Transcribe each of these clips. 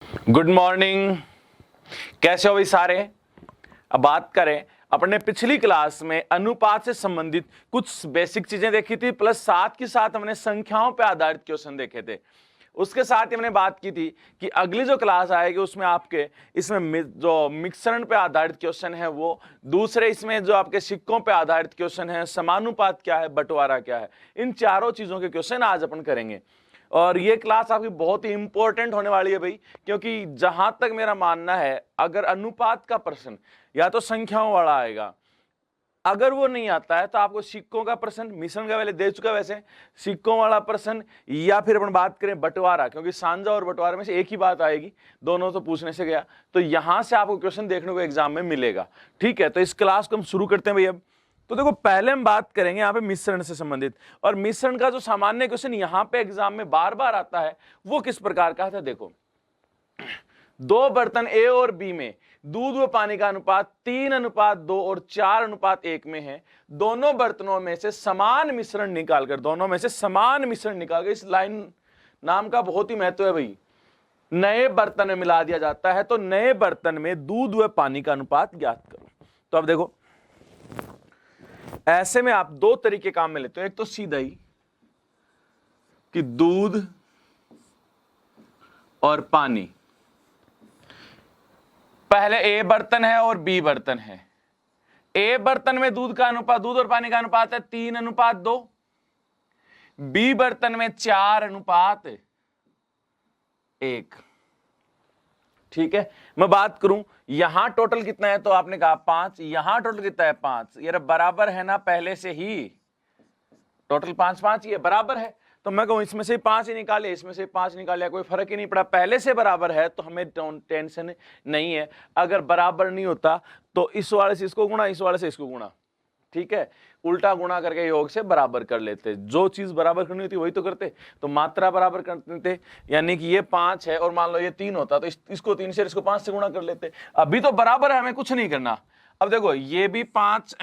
Good morning. कैसे हो भाई सारे। अब बात करें, अपने पिछली क्लास में अनुपात से संबंधित कुछ बेसिक चीजें देखी थी, प्लस साथ के साथ हमने संख्याओं पे आधारित क्वेश्चन देखे थे। उसके साथ ही हमने बात की थी कि अगली जो क्लास आएगी उसमें आपके इसमें जो मिश्रण पे आधारित क्वेश्चन है वो, दूसरे इसमें जो आपके सिक्कों पे आधारित क्वेश्चन है, समानुपात क्या है, बंटवारा क्या है, इन चारों चीजों के क्वेश्चन आज अपन करेंगे। और ये क्लास आपकी बहुत ही इंपॉर्टेंट होने वाली है भाई, क्योंकि जहां तक मेरा मानना है, अगर अनुपात का प्रश्न या तो संख्याओं वाला आएगा, अगर वो नहीं आता है तो आपको सिक्कों का प्रश्न, मिश्रण का पहले दे चुका वैसे, सिक्कों वाला प्रश्न, या फिर अपन बात करें बंटवारा, क्योंकि सांझा और बंटवारे में से एक ही बात आएगी, दोनों तो पूछने से गया, तो यहां से आपको क्वेश्चन देखने को एग्जाम में मिलेगा। ठीक है, तो इस क्लास को हम शुरू करते हैं भाई। अब तो देखो, पहले हम बात करेंगे यहाँ पे मिश्रण से संबंधित, और मिश्रण का जो सामान्य क्वेश्चन यहाँ पे एग्जाम में बार बार आता है वो किस प्रकार का था। देखो, दो बर्तन ए और बी में दूध व पानी का अनुपात 3:2 और 4:1 में है। दोनों बर्तनों में से समान मिश्रण निकालकर, दोनों में से समान मिश्रण निकालकर, इस लाइन नाम का बहुत ही महत्व है भाई, नए बर्तन में मिला दिया जाता है। तो नए बर्तन में दूध व पानी का अनुपात ज्ञात करो। तो अब देखो, ऐसे में आप दो तरीके काम में लेते हो। एक तो सीधा ही कि दूध और पानी, पहले ए बर्तन है और बी बर्तन है। ए बर्तन में दूध का अनुपात, दूध और पानी का अनुपात है 3:2, बी बर्तन में 4:1। ठीक है, मैं बात करूं यहां टोटल कितना है, तो आपने कहा 5, यहां टोटल कितना है 5, ये बराबर है ना, पहले से ही टोटल 5 5 ये बराबर है। तो मैं कहूं इसमें से 5 ही निकाले, इसमें से 5 निकाले, कोई फर्क ही नहीं पड़ा, पहले से बराबर है तो हमें टेंशन नहीं है। अगर बराबर नहीं होता तो इस वाले से इसको गुणा, इस वाले से इसको गुणा, ठीक है, उल्टा गुणा करके योग से बराबर कर लेते। जो चीज बराबर करनी होती वही तो करते। तो मात्रा बराबर करते थे, यानी कि ये 5 है और मान लो ये 3 होता तो इसको 3 से, इसको 5 से गुणा कर लेते। अभी तो बराबर है, हमें कुछ नहीं करना। अब देखो, ये भी 5,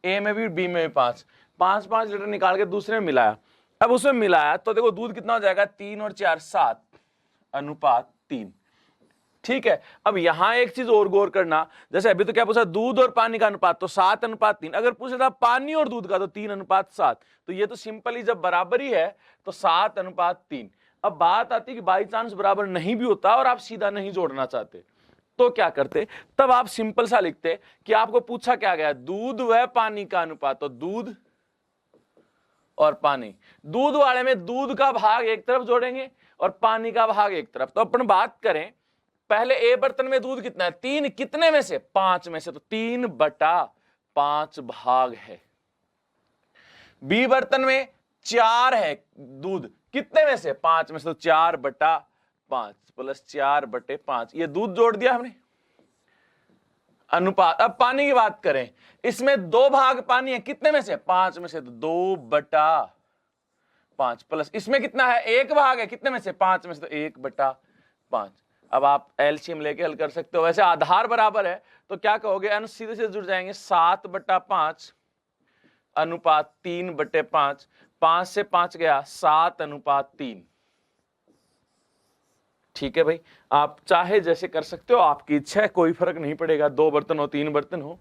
ए में भी बी में भी 5, 5 लीटर निकाल के दूसरे में मिलाया। अब उसमें मिलाया तो देखो दूध कितना हो जाएगा, 3 और 4 7:3। ठीक है, अब यहां एक चीज और गौर करना, जैसे अभी तो क्या पूछा, दूध और पानी का अनुपात, तो 7:3। अगर पूछा था पानी और दूध का तो 3:7। तो ये तो सिंपली जब बराबरी है तो 7:3। अब बात आती है कि बाई चांस बराबर नहीं भी होता और आप सीधा नहीं जोड़ना चाहते तो क्या करते, तब आप सिंपल सा लिखते कि आपको पूछा क्या गया, दूध व पानी का अनुपात, तो दूध और पानी, दूध वाले में दूध का भाग एक तरफ जोड़ेंगे और पानी का भाग एक तरफ। तो अपन बात करें, पहले ए बर्तन में दूध कितना है, 3, कितने में से, 5 में से, तो 3/5 भाग है। बी बर्तन में 4 है दूध, कितने में से, 5 में से, तो 4/5 प्लस 4/5, ये दूध जोड़ दिया हमने, अनुपात। अब पानी की बात करें, इसमें 2 भाग पानी है, कितने में से, 5 में से, तो 2/5 प्लस इसमें कितना है, 1 भाग है, कितने में से, 5 में से, तो 1/5। अब आप एलसीएम लेके हल कर सकते हो। वैसे आधार बराबर है तो क्या कहोगे, अंश सीधे से जुड़ जाएंगे, 7/5 अनुपात 3/5, 5 से 5 गया, 7:3। ठीक है भाई, आप चाहे जैसे कर सकते हो, आपकी इच्छा है, कोई फर्क नहीं पड़ेगा, 2 बर्तन हो 3 बर्तन हो।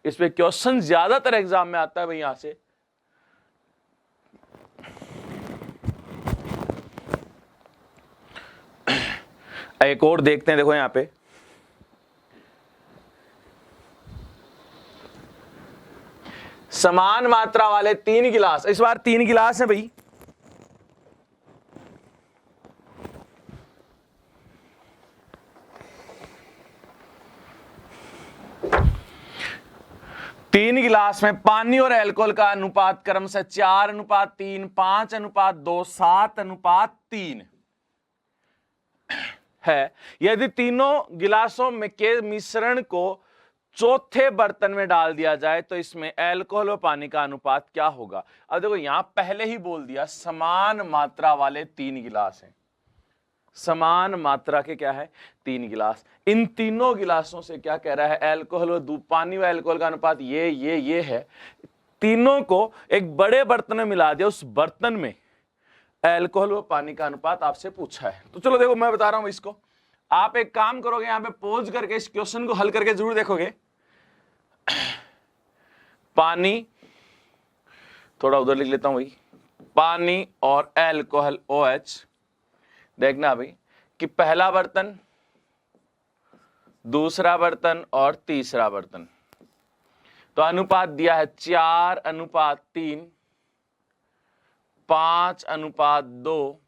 इस पे क्वेश्चन ज्यादातर एग्जाम में आता है भाई यहां से। एक और देखते हैं, देखो यहां पे समान मात्रा वाले 3 गिलास, इस बार 3 गिलास है भाई। तीन गिलास में पानी और अल्कोहल का अनुपात क्रमशः 4:3, 5:2, 7:3 है। यदि तीनों गिलासों में के मिश्रण को चौथे बर्तन में डाल दिया जाए तो इसमें अल्कोहल और पानी का अनुपात क्या होगा। अब देखो, यहां पहले ही बोल दिया समान मात्रा वाले 3 गिलास हैं, समान मात्रा के क्या है, 3 गिलास। इन तीनों गिलासों से क्या कह रहा है, अल्कोहल और दूध, पानी व अल्कोहल का अनुपात ये है। तीनों को एक बड़े बर्तन में मिला दिया, उस बर्तन में अल्कोहल व पानी का अनुपात आपसे पूछा है। तो चलो देखो, मैं बता रहा हूं इसको। आप एक काम करोगे, यहां पे पॉज करके इस क्वेश्चन को हल करके जरूर देखोगे। पानी, थोड़ा उधर लिख लेता हूं भाई, पानी और एल्कोहल OH, देखना भाई कि पहला बर्तन, दूसरा बर्तन और तीसरा बर्तन, तो अनुपात दिया है 4:3, 5:2,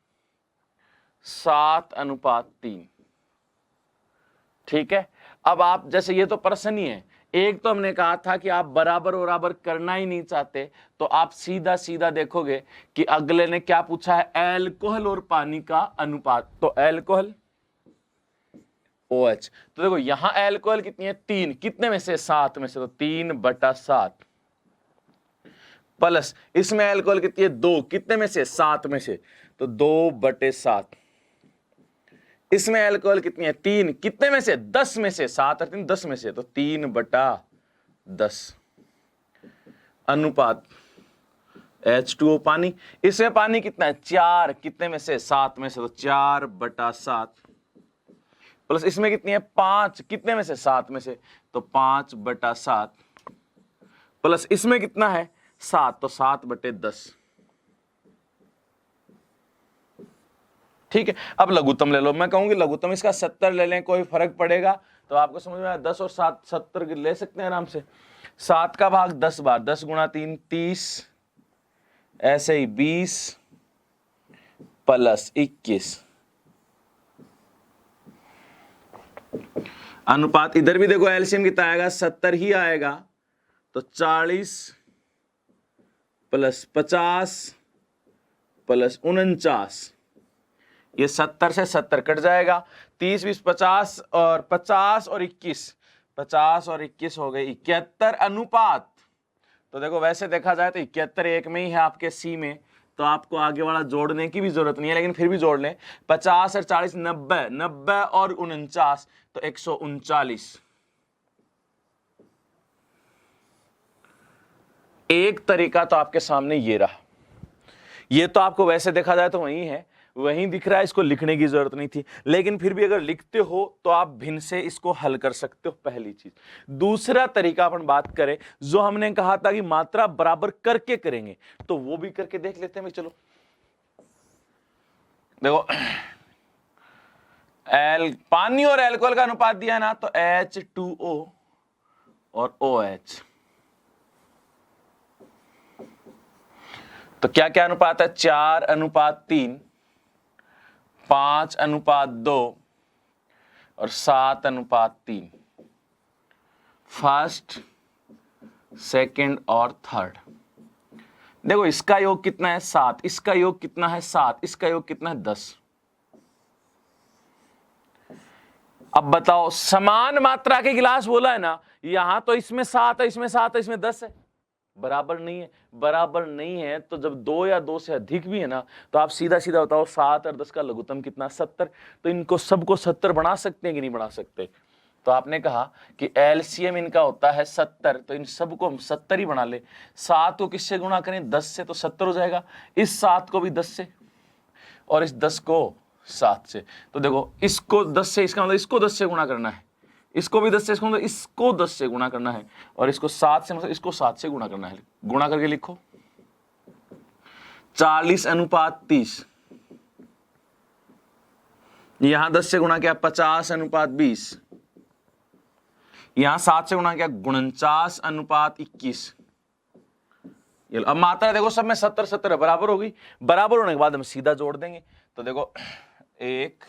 7:3। ठीक है। अब आप जैसे, ये तो प्रश्न ही है, एक तो हमने कहा था कि आप बराबर बराबर करना ही नहीं चाहते, तो आप सीधा सीधा देखोगे कि अगले ने क्या पूछा है, एल्कोहल और पानी का अनुपात, तो एल्कोहल OH, तो देखो यहां एल्कोहल कितनी है 3, कितने में से 7 में से, तो 3/7, प्लस इसमें एल्कोहल कितनी है 2, कितने में से 7 में से, तो 2/7, इसमें एल्कोहल कितनी है 3, कितने में से 10 में से, 7 और 3 10 में से, तो 3/10 अनुपात H2O पानी। इसमें पानी कितना है 4, कितने में से 7 में से, तो 4/7, प्लस इसमें कितनी है 5, कितने में से 7 में से, तो 5/7, प्लस इसमें कितना है 7, तो 7/10। ठीक है। अब लघुत्तम ले लो, मैं कहूंगी लघुत्तम इसका 70 ले लें, कोई फर्क पड़ेगा तो आपको समझ में आया। 10 और 7 70 ले सकते हैं आराम से। 7 का भाग 10 बार, 10 गुणा 3 30, ऐसे ही 20 प्लस 21 अनुपात, इधर भी देखो एलसीएम कितना आएगा 70 ही आएगा, तो 40 प्लस 50 प्लस 49, ये 70 से 70 कट जाएगा, 30 20 50 और 50 और 21, 50 और 21 हो गए 71 अनुपात। तो देखो वैसे देखा जाए तो 71 एक में ही है आपके सी में, तो आपको आगे वाला जोड़ने की भी जरूरत नहीं है, लेकिन फिर भी जोड़ लें। 50 और 40 90, 90 और 49 तो 139। एक तरीका तो आपके सामने ये रहा, ये तो आपको वैसे देखा जाए तो वही है, वहीं दिख रहा है, इसको लिखने की जरूरत नहीं थी, लेकिन फिर भी अगर लिखते हो तो आप भिन्न से इसको हल कर सकते हो, पहली चीज। दूसरा तरीका अपन बात करें, जो हमने कहा था कि मात्रा बराबर करके करेंगे, तो वो भी करके देख लेते हैं। चलो देखो, पानी और एल्कोहल का अनुपात दिया है ना, तो H2O और OH, तो क्या क्या अनुपात है 4:3, 5:2 और 7:3, फर्स्ट सेकंड और थर्ड। देखो इसका योग कितना है 7, इसका योग कितना है 7, इसका योग कितना है 10। अब बताओ, समान मात्रा के गिलास बोला है ना, यहां तो इसमें 7 है, इसमें 7 है, इसमें 10 है, बराबर नहीं है। बराबर नहीं है तो जब 2 या 2 से अधिक भी है ना, तो आप सीधा सीधा बताओ 7 और 10 का लघुत्तम कितना 70, तो इनको सबको 70 बना सकते हैं कि नहीं बना सकते। तो आपने कहा कि एलसीएम इनका होता है 70, तो इन सबको हम 70 ही बना ले। 7 को किससे गुणा करें 10 से, तो 70 हो जाएगा। इस 7 को भी 10 से और इस 10 को 7 से, तो देखो इसको 10 से, इसका मतलब इसको 10 से गुणा करना है, इसको भी 10 से, इसको मतलब इसको 10 से गुणा करना है, और इसको 7 से मतलब इसको 7 से गुणा करना है। गुणा करके लिखो 40:30, यहां 10 से गुणा किया 50:20, यहां 7 से गुणा किया 49:21। अब मात्रा देखो सब में 70 70 बराबर हो गई। बराबर होने के बाद हम सीधा जोड़ देंगे, तो देखो 1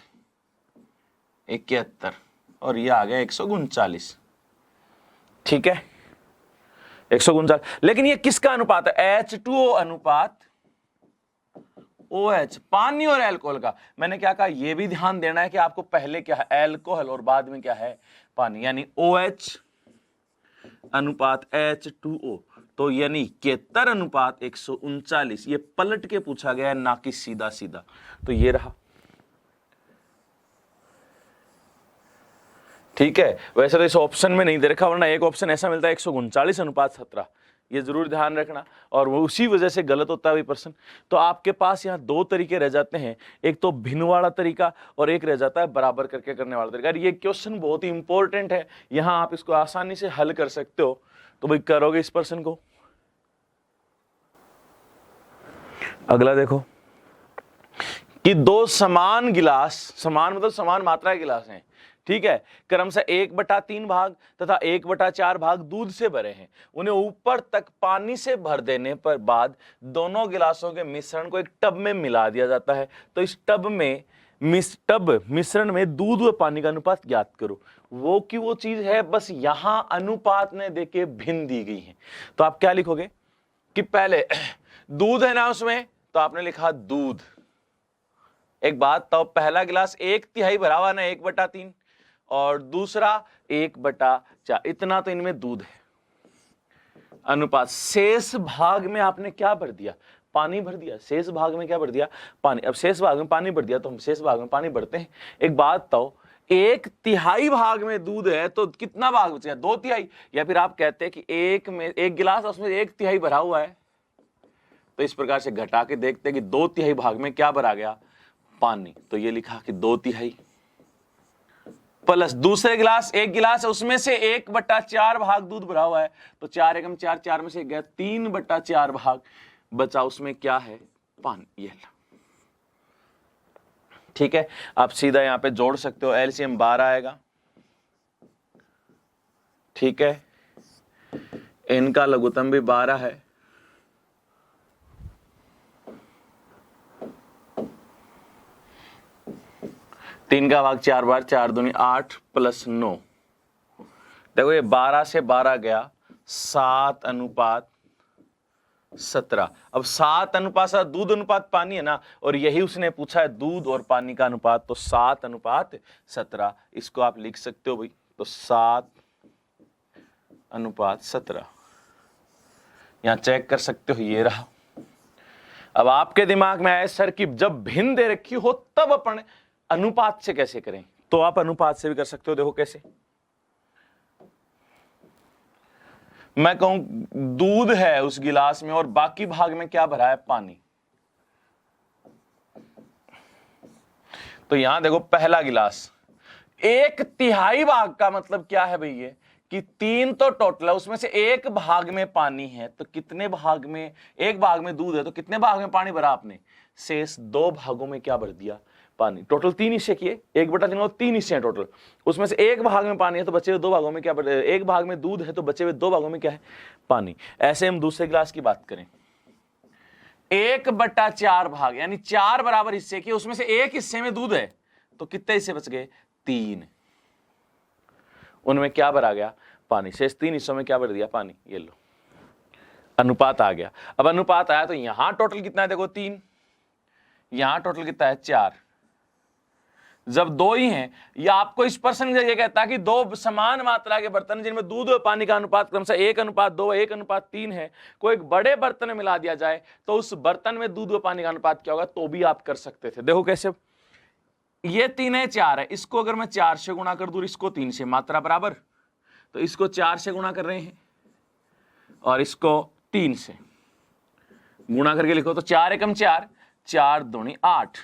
71 और ये आ गया 139। ठीक है 139, लेकिन ये किसका अनुपात है H2O अनुपात OH, पानी और एल्कोहल का। मैंने क्या कहा, ये भी ध्यान देना है कि आपको पहले क्या है एल्कोहल और बाद में क्या है पानी, यानी OH अनुपात H2O, तो यानी 71 अनुपात 139। ये पलट के पूछा गया है, ना कि सीधा सीधा। तो ये रहा। ठीक है, वैसे तो इस ऑप्शन में नहीं दे रखा, वरना एक ऑप्शन ऐसा मिलता है 139:17, ये जरूर ध्यान रखना, और वो उसी वजह से गलत होता है वही प्रश्न। तो आपके पास यहाँ दो तरीके रह जाते हैं, एक तो भिन्न वाला तरीका और एक रह जाता है बराबर करके करने वाला तरीका। ये क्वेश्चन बहुत ही इंपॉर्टेंट है, यहाँ आप इसको आसानी से हल कर सकते हो। तो भाई करोगे इस प्रश्न को। अगला देखो कि दो समान गिलास, समान मतलब समान मात्रा के गिलास हैं, ठीक है, क्रमशः 1/3 भाग तथा 1/4 भाग दूध से भरे हैं। उन्हें ऊपर तक पानी से भर देने पर बाद दोनों गिलासों के मिश्रण को एक टब में मिला दिया जाता है। तो इस टब मिश्रण में दूध व पानी का अनुपात ज्ञात करो। वो की वो चीज है, बस यहां अनुपात ने देके भिन्न दी गई है। तो आप क्या लिखोगे कि पहले दूध है ना उसमें, तो आपने लिखा दूध। एक बात, तो पहला गिलास 1/3 भरा हुआ ना 1/3, और दूसरा 1/4, इतना तो इनमें दूध है। अनुपात, शेष भाग में आपने क्या भर दिया? पानी भर दिया। शेष भाग में क्या भर दिया? पानी। अब शेष भाग में पानी भर दिया तो हम शेष भाग में पानी भरते हैं। एक बात तो 1/3 भाग में दूध है तो कितना भाग बचेगा? 2/3। या फिर आप कहते हैं कि एक गिलास उसमें 1/3 भरा हुआ है, तो इस प्रकार से घटा के देखते हैं कि 2/3 भाग में क्या भरा गया? पानी। तो ये लिखा कि 2/3 प्लस दूसरे गिलास, एक गिलास है उसमें से 1/4 भाग दूध भरा हुआ है, तो 4 एकम 4, 4 में से गया 3/4 भाग बचा, उसमें क्या है? पानी। ये ठीक है, आप सीधा यहां पे जोड़ सकते हो। एलसीएम 12 आएगा, ठीक है, इनका लघुत्तम भी 12 है। तीन का भाग 4 बार, 4 दूनी 8 प्लस 9। देखो ये 12 से 12 गया, 7:17। अब 7:7 दूध अनुपात पानी है ना, और यही उसने पूछा है दूध और पानी का अनुपात, तो 7:17 इसको आप लिख सकते हो भाई। तो 7:17 यहां चेक कर सकते हो, ये रहा। अब आपके दिमाग में आए सर कि जब भिन्न दे रखी हो तब अपन अनुपात से कैसे करें, तो आप अनुपात से भी कर सकते हो। देखो कैसे, मैं कहूं दूध है उस गिलास में और बाकी भाग में क्या भरा है? पानी। तो यहां देखो पहला गिलास 1/3 भाग का मतलब क्या है भैया कि 3 तो टोटल है, उसमें से एक भाग में पानी है, तो कितने भाग में? एक भाग में दूध है तो कितने भाग में पानी भरा आपने? शेष 2 भागों में क्या भर दिया? पानी। टोटल 3 हिस्से किए, 1/3 और 3 हिस्से हैं टोटल। उसमें से एक भाग में पानी है तो बचे हुए 2 भागों में क्या? एक भाग में दूध है तो बचे हुए 2 भागों में क्या है? पानी। ऐसे हम दूसरे गिलास की बात करें, 1/4 भाग यानी 4 बराबर हिस्से किए, उसमें से एक हिस्से में दूध है तो कितने हिस्से बच गए? 3। उनमें क्या भरा गया? पानी। शेष 3 हिस्सों में क्या भर दिया? पानी। ये लो, अनुपात आ गया। अब अनुपात आया तो यहां टोटल कितना है? देखो 3, यहां टोटल कितना है? 4। जब 2 ही हैं, या आपको इस प्रश्न में ये कहता है कि 2 समान मात्रा के बर्तन जिनमें दूध और पानी का अनुपात क्रमशः 1:2, 1:3 है, को एक बड़े बर्तन में मिला दिया जाए तो उस बर्तन में दूध और पानी का अनुपात क्या होगा? तो भी आप कर सकते थे। देखो कैसे, ये 3 है, 4 है, इसको अगर मैं 4 से गुणा कर दूं, इसको 3 से, मात्रा बराबर, तो इसको 4 से गुणा कर रहे हैं और इसको 3 से गुणा करके लिखो, तो 4 एकम 4, 4 दूनी 8,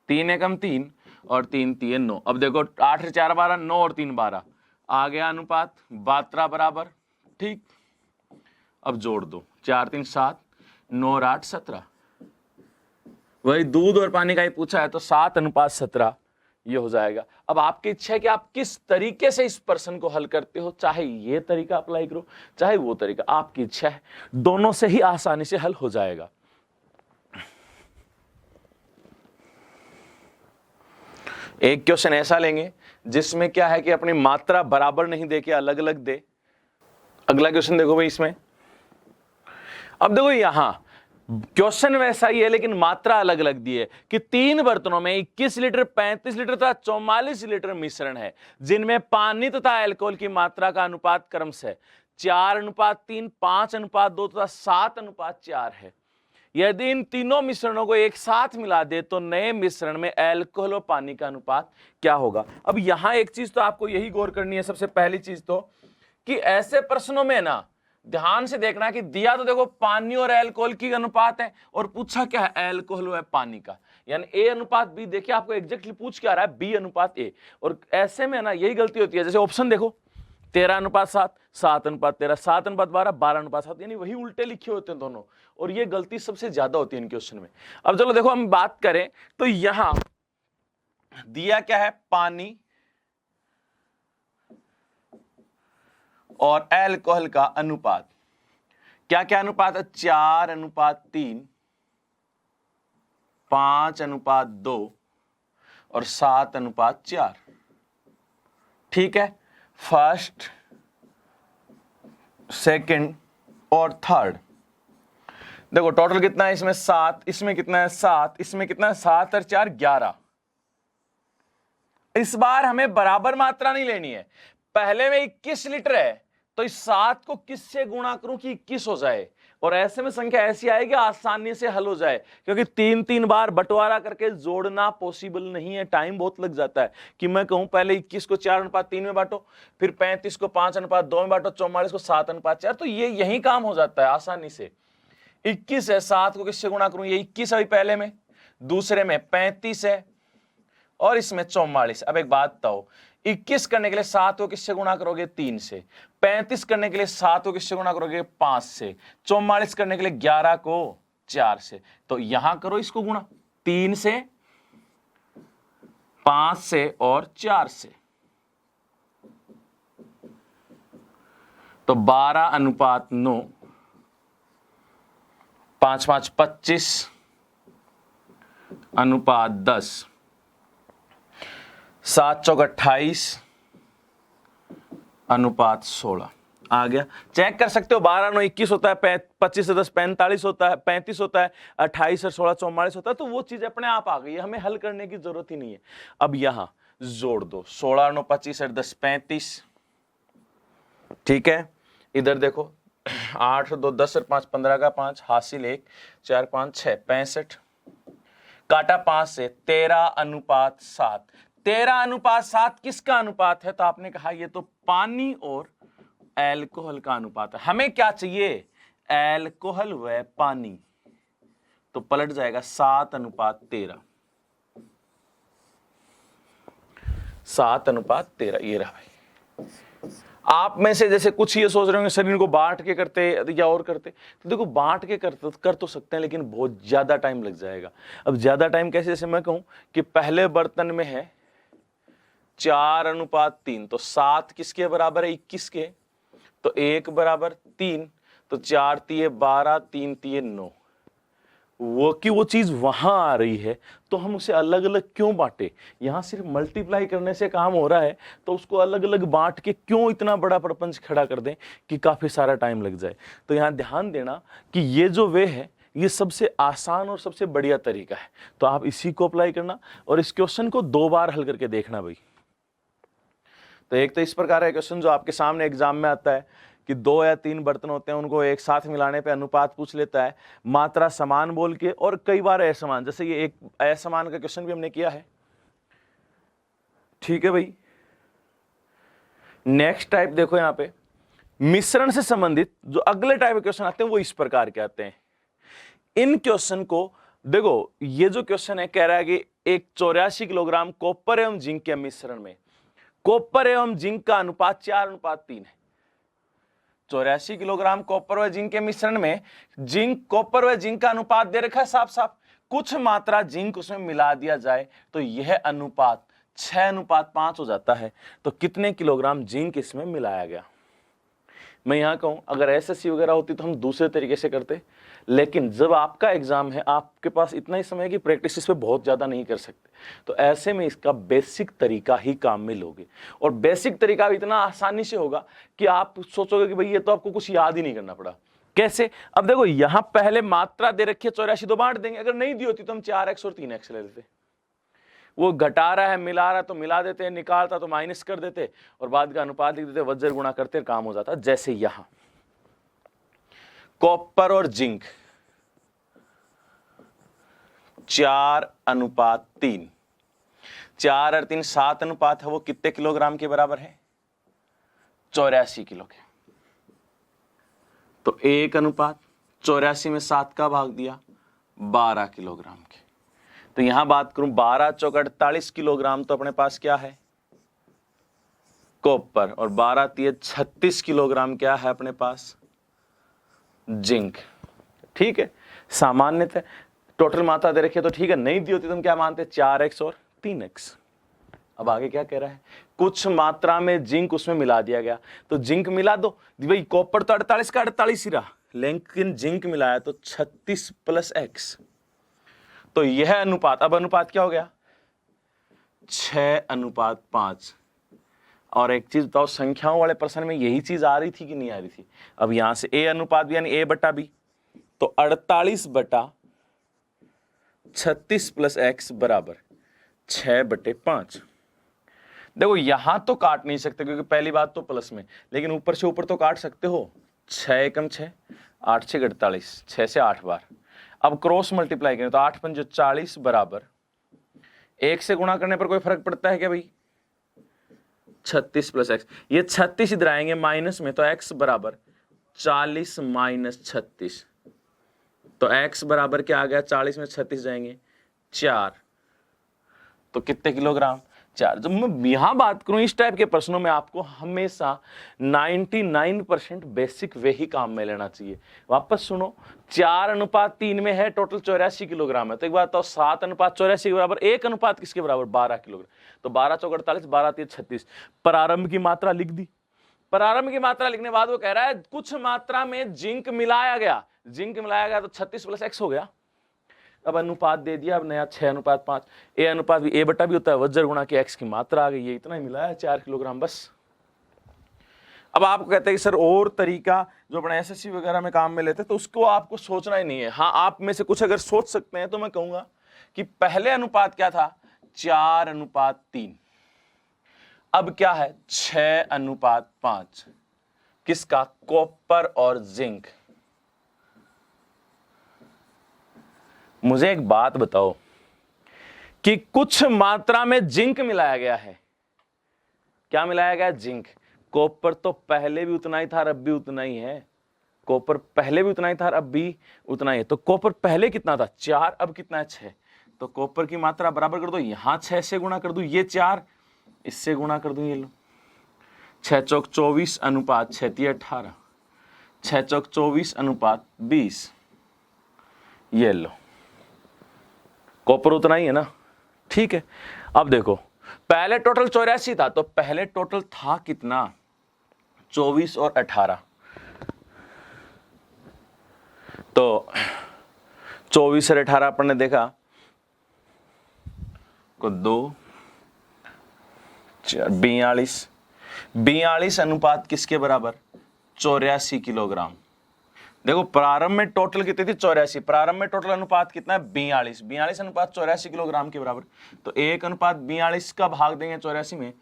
3 एकम 3 और 3 3 9। अब देखो 8 से 4 12, 9 और 3 12, आ गया अनुपात, मात्रा बराबर, ठीक। अब जोड़ दो, 4 3 7, 9 और 8 17। वही दूध और पानी का ही पूछा है तो 7:17 ये हो जाएगा। अब आपकी इच्छा है कि आप किस तरीके से इस प्रश्न को हल करते हो, चाहे ये तरीका अप्लाई करो चाहे वो तरीका, आपकी इच्छा है, दोनों से ही आसानी से हल हो जाएगा। एक क्वेश्चन ऐसा लेंगे जिसमें क्या है कि अपनी मात्रा बराबर नहीं दे के अलग अलग दे। अगला क्वेश्चन देखो भाई इसमें, अब देखो यहां क्वेश्चन वैसा ही है लेकिन मात्रा अलग अलग दी है कि 3 बर्तनों में 21 लीटर, 35 लीटर तथा 44 लीटर मिश्रण है जिनमें पानी तथा अल्कोहल की मात्रा का अनुपात क्रमशः 4:3, 5:2 तथा 7:4 है। यदि इन तीनों मिश्रणों को एक साथ मिला दे तो नए मिश्रण में अल्कोहल और पानी का अनुपात क्या होगा। अब यहां एक चीज तो आपको यही गौर करनी है, सबसे पहली चीज तो कि ऐसे प्रश्नों में ना ध्यान से देखना कि दिया तो देखो पानी और अल्कोहल की अनुपात है, और पूछा क्या है, अल्कोहल है पानी का, यानी ए अनुपात बी। देखिए आपको एग्जैक्टली पूछ क्या रहा है, बी अनुपात ए। और ऐसे में ना यही गलती होती है, जैसे ऑप्शन देखो 13:7, 7:13, 7:12, 12:7, यानी वही उल्टे लिखे होते हैं दोनों, और ये गलती सबसे ज्यादा होती है इन क्वेश्चन में। अब चलो देखो हम बात करें तो यहां दिया क्या है, पानी और अल्कोहल का अनुपात, क्या क्या अनुपात है, 4:3, 5:2 और 7:4। ठीक है, फर्स्ट, सेकंड और थर्ड। देखो टोटल कितना है इसमें 7, इसमें कितना है 7, इसमें कितना है 7 और 4 11। इस बार हमें बराबर मात्रा नहीं लेनी है, पहले में 21 लीटर है तो इस 7 को किससे गुणा करूं कि 21 हो जाए, और ऐसे में संख्या ऐसी आएगी आसानी से हल हो जाए, क्योंकि 3-3 बार बंटवारा करके जोड़ना पॉसिबल नहीं है, टाइम बहुत लग जाता है। कि मैं कहूं पहले 21 को 4:3 में बांटो, फिर 35 को 5:2 में बांटो, 44 को 7:4, तो ये यही काम हो जाता है आसानी से। 21 है, 7 को किससे गुणा करूं, ये 21 अभी पहले में, दूसरे में 35 है और इसमें 44। अब एक बात बताओ, 21 करने के लिए 7 को किससे गुणा करोगे, 3 से। 35 करने के लिए 7 को किससे गुणा करोगे, 5 से। 44 करने के लिए 11 को 4 से। तो यहां करो इसको गुणा, 3 से, 5 से और 4 से, तो 12:9, 5×5 25 अनुपात 10, 7×4 28 अनुपात 16 आ गया। चेक कर सकते हो, 12×9 21 होता है, 25 से 10 45 होता है, 35 होता है, 28 और 16 44 होता है, तो वो चीज अपने आप आ गई है, हमें हल करने की जरूरत ही नहीं है। अब यहां जोड़ दो, 16×9 25 और 10 35। ठीक है, इधर देखो 8 और 2 10 और 5 15 का 5, हासिल 1, 4 5 6 65, काटा 5 से, 13:7। 13:7 किसका अनुपात है, तो आपने कहा ये तो पानी और अल्कोहल का अनुपात है। हमें क्या चाहिए, अल्कोहल व पानी, तो पलट जाएगा 7:13, 7:13। ये रहा भाई। आप में से जैसे कुछ ये सोच रहे होंगे सर इनको बांट के करते या और करते, तो देखो बांट के कर तो सकते हैं, लेकिन बहुत ज्यादा टाइम लग जाएगा। अब ज्यादा टाइम कैसे, जैसे मैं कहूं कि पहले बर्तन में है 4:3, तो 7 किसके बराबर है, 21 के, तो 1 बराबर 3, तो 4 तिये 12, 3 तिये 9। वो चीज वहां आ रही है, तो हम उसे अलग अलग क्यों बांटे, यहां सिर्फ मल्टीप्लाई करने से काम हो रहा है, तो उसको अलग अलग बांट के क्यों इतना बड़ा प्रपंच खड़ा कर दें कि काफी सारा टाइम लग जाए। तो यहां ध्यान देना कि ये जो वे है ये सबसे आसान और सबसे बढ़िया तरीका है, तो आप इसी को अप्लाई करना और इस क्वेश्चन को 2 बार हल करके देखना भाई। तो एक तो इस प्रकार का क्वेश्चन जो आपके सामने एग्जाम में आता है कि 2 या 3 बर्तन होते हैं, उनको एक साथ मिलाने पे अनुपात पूछ लेता है, मात्रा समान बोल के, और कई बार असमान, जैसे ये एक असमान का क्वेश्चन भी हमने किया है। ठीक है भाई, नेक्स्ट टाइप देखो, यहां पे मिश्रण से संबंधित जो अगले टाइप के क्वेश्चन आते हैं वो इस प्रकार के आते हैं। इन क्वेश्चन को देखो, ये जो क्वेश्चन है कह रहा है कि एक 84 किलोग्राम कॉपर एवं जिंक के मिश्रण में कॉपर एवं जिंक का अनुपात 4:3 है। 84 किलोग्राम कॉपर व जिंक के मिश्रण में जिंक, कॉपर व जिंक का अनुपात दे रखा है साफ साफ, कुछ मात्रा जिंक उसमें मिला दिया जाए तो यह अनुपात 6:5 हो जाता है। तो कितने किलोग्राम जिंक इसमें मिलाया गया। मैं यहां कहूं अगर एसएससी वगैरह होती तो हम दूसरे तरीके से करते, लेकिन जब आपका एग्जाम है आपके पास इतना ही समय है कि प्रैक्टिस इस पे बहुत ज्यादा नहीं कर सकते, तो ऐसे में इसका बेसिक तरीका ही काम में लोगे, और बेसिक तरीका इतना आसानी से होगा कि आप सोचोगे कि भाई ये तो आपको कुछ याद ही नहीं करना पड़ा। कैसे, अब देखो यहां पहले मात्रा दे रखी है 84, तो बांट देंगे, अगर नहीं दी होती तो हम 4x और 3x ले लेते। वो घटा रहा है मिला रहा है तो मिला देते, निकालता तो माइनस कर देते, और बाद का अनुपात लिख देते, वज्र गुणा करते, काम हो जाता। जैसे यहां कॉपर और जिंक 4:3, 4 और 3 7 अनुपात है, वो कितने किलोग्राम के बराबर है, 84 किलो के। तो 1:84 में 7 का भाग दिया 12 किलोग्राम के। तो यहां बात करूं 12 चौक 48 किलोग्राम, तो अपने पास क्या है कॉपर, और 12 तिये 36 किलोग्राम क्या है अपने पास जिंक। ठीक है, सामान्यतः टोटल मात्रा दे रखी है तो ठीक है, नहीं दी होती तो हम क्या मानते 4x और 3x। अब आगे क्या कह रहा है, कुछ मात्रा में जिंक उसमें मिला दिया गया, तो जिंक मिला दो भाई, कॉपर तो 48 का 48 ही रहा, लेकिन जिंक मिलाया तो 36 + x, तो यह अनुपात, अब अनुपात क्या हो गया 6:5। और एक चीज बताओ, संख्याओं वाले प्रश्न में यही चीज आ रही थी कि नहीं आ रही थी। अब यहां से a अनुपात b यानी a/b, तो 48/36 + x = 6/5। देखो यहां तो काट नहीं सकते क्योंकि पहली बात तो प्लस में, लेकिन ऊपर से ऊपर तो काट सकते हो। 6 एकम 6, 8 6 48, 6 से 8 बार। अब क्रॉस मल्टीप्लाई करें तो 8 पंजे 40 बराबर 1 से गुणा करने पर कोई फर्क पड़ता है क्या भाई 36 + x, ये 36 इधर आएंगे माइनस में, तो x बराबर 40 - 36, तो x बराबर क्या आ गया 40 में 36 जाएंगे 4, तो कितने किलोग्राम 4। जब मैं यहां बात करूं इस टाइप के प्रश्नों में आपको हमेशा 99% बेसिक वे ही काम में लेना चाहिए। वापस सुनो, 4:3 में है, टोटल 84 किलोग्राम है, तो एक बात तो 7:84 के बराबर 1 अनुपात किसके बराबर 12 किलोग्राम, तो 12 चौक 48, 12 तिये 36, प्रारंभ की मात्रा लिख दी। प्रारंभ की मात्रा लिखने बाद वो कह रहा है कुछ मात्रा में जिंक मिलाया गया, जिंक मिलाया गया तो 36 + x हो गया। अब अनुपात दे दिया, अब नया 6:5, a अनुपात भी a/b होता है, वज्र गुणा के x की मात्रा आ गई, ये इतना ही मिला है 4 किलोग्राम बस। अब आपको कहते हैं कि सर और तरीका जो अपने एसएससी वगैरह में काम में लेते हैं तो उसको आपको सोचना ही नहीं है। हाँ, आप में से कुछ अगर सोच सकते हैं तो मैं कहूंगा कि पहले अनुपात क्या था 4:3, अब क्या है 6:5, किसका कॉपर और जिंक। मुझे एक बात बताओ कि कुछ मात्रा में जिंक मिलाया गया है, क्या मिलाया गया जिंक, कॉपर तो पहले भी उतना ही था अब भी उतना ही है, कॉपर पहले भी उतना ही था अब भी उतना ही है, तो कॉपर पहले कितना था 4, अब कितना है 6, तो कॉपर की मात्रा बराबर कर दो, यहां 6 से गुणा कर दूं, ये 4 इससे गुणा कर दूं, ये लो 6 चौक 24 अनुपात 6 तिये 18, 6 चौक 24 अनुपात 20, ये लो कॉपर उतना ही है ना। ठीक है, अब देखो पहले टोटल 84 था, तो पहले टोटल था कितना 24 और 18, तो 24 और 18 अपन ने देखा को 2 4 42 अनुपात किसके बराबर 84 किलोग्राम। देखो प्रारंभ में टोटल कितनी थी 84, प्रारंभ में टोटल अनुपात कितना है 42, 42 अनुपात 84 किलोग्राम के बराबर, तो 1:42 का भाग देंगे 84 में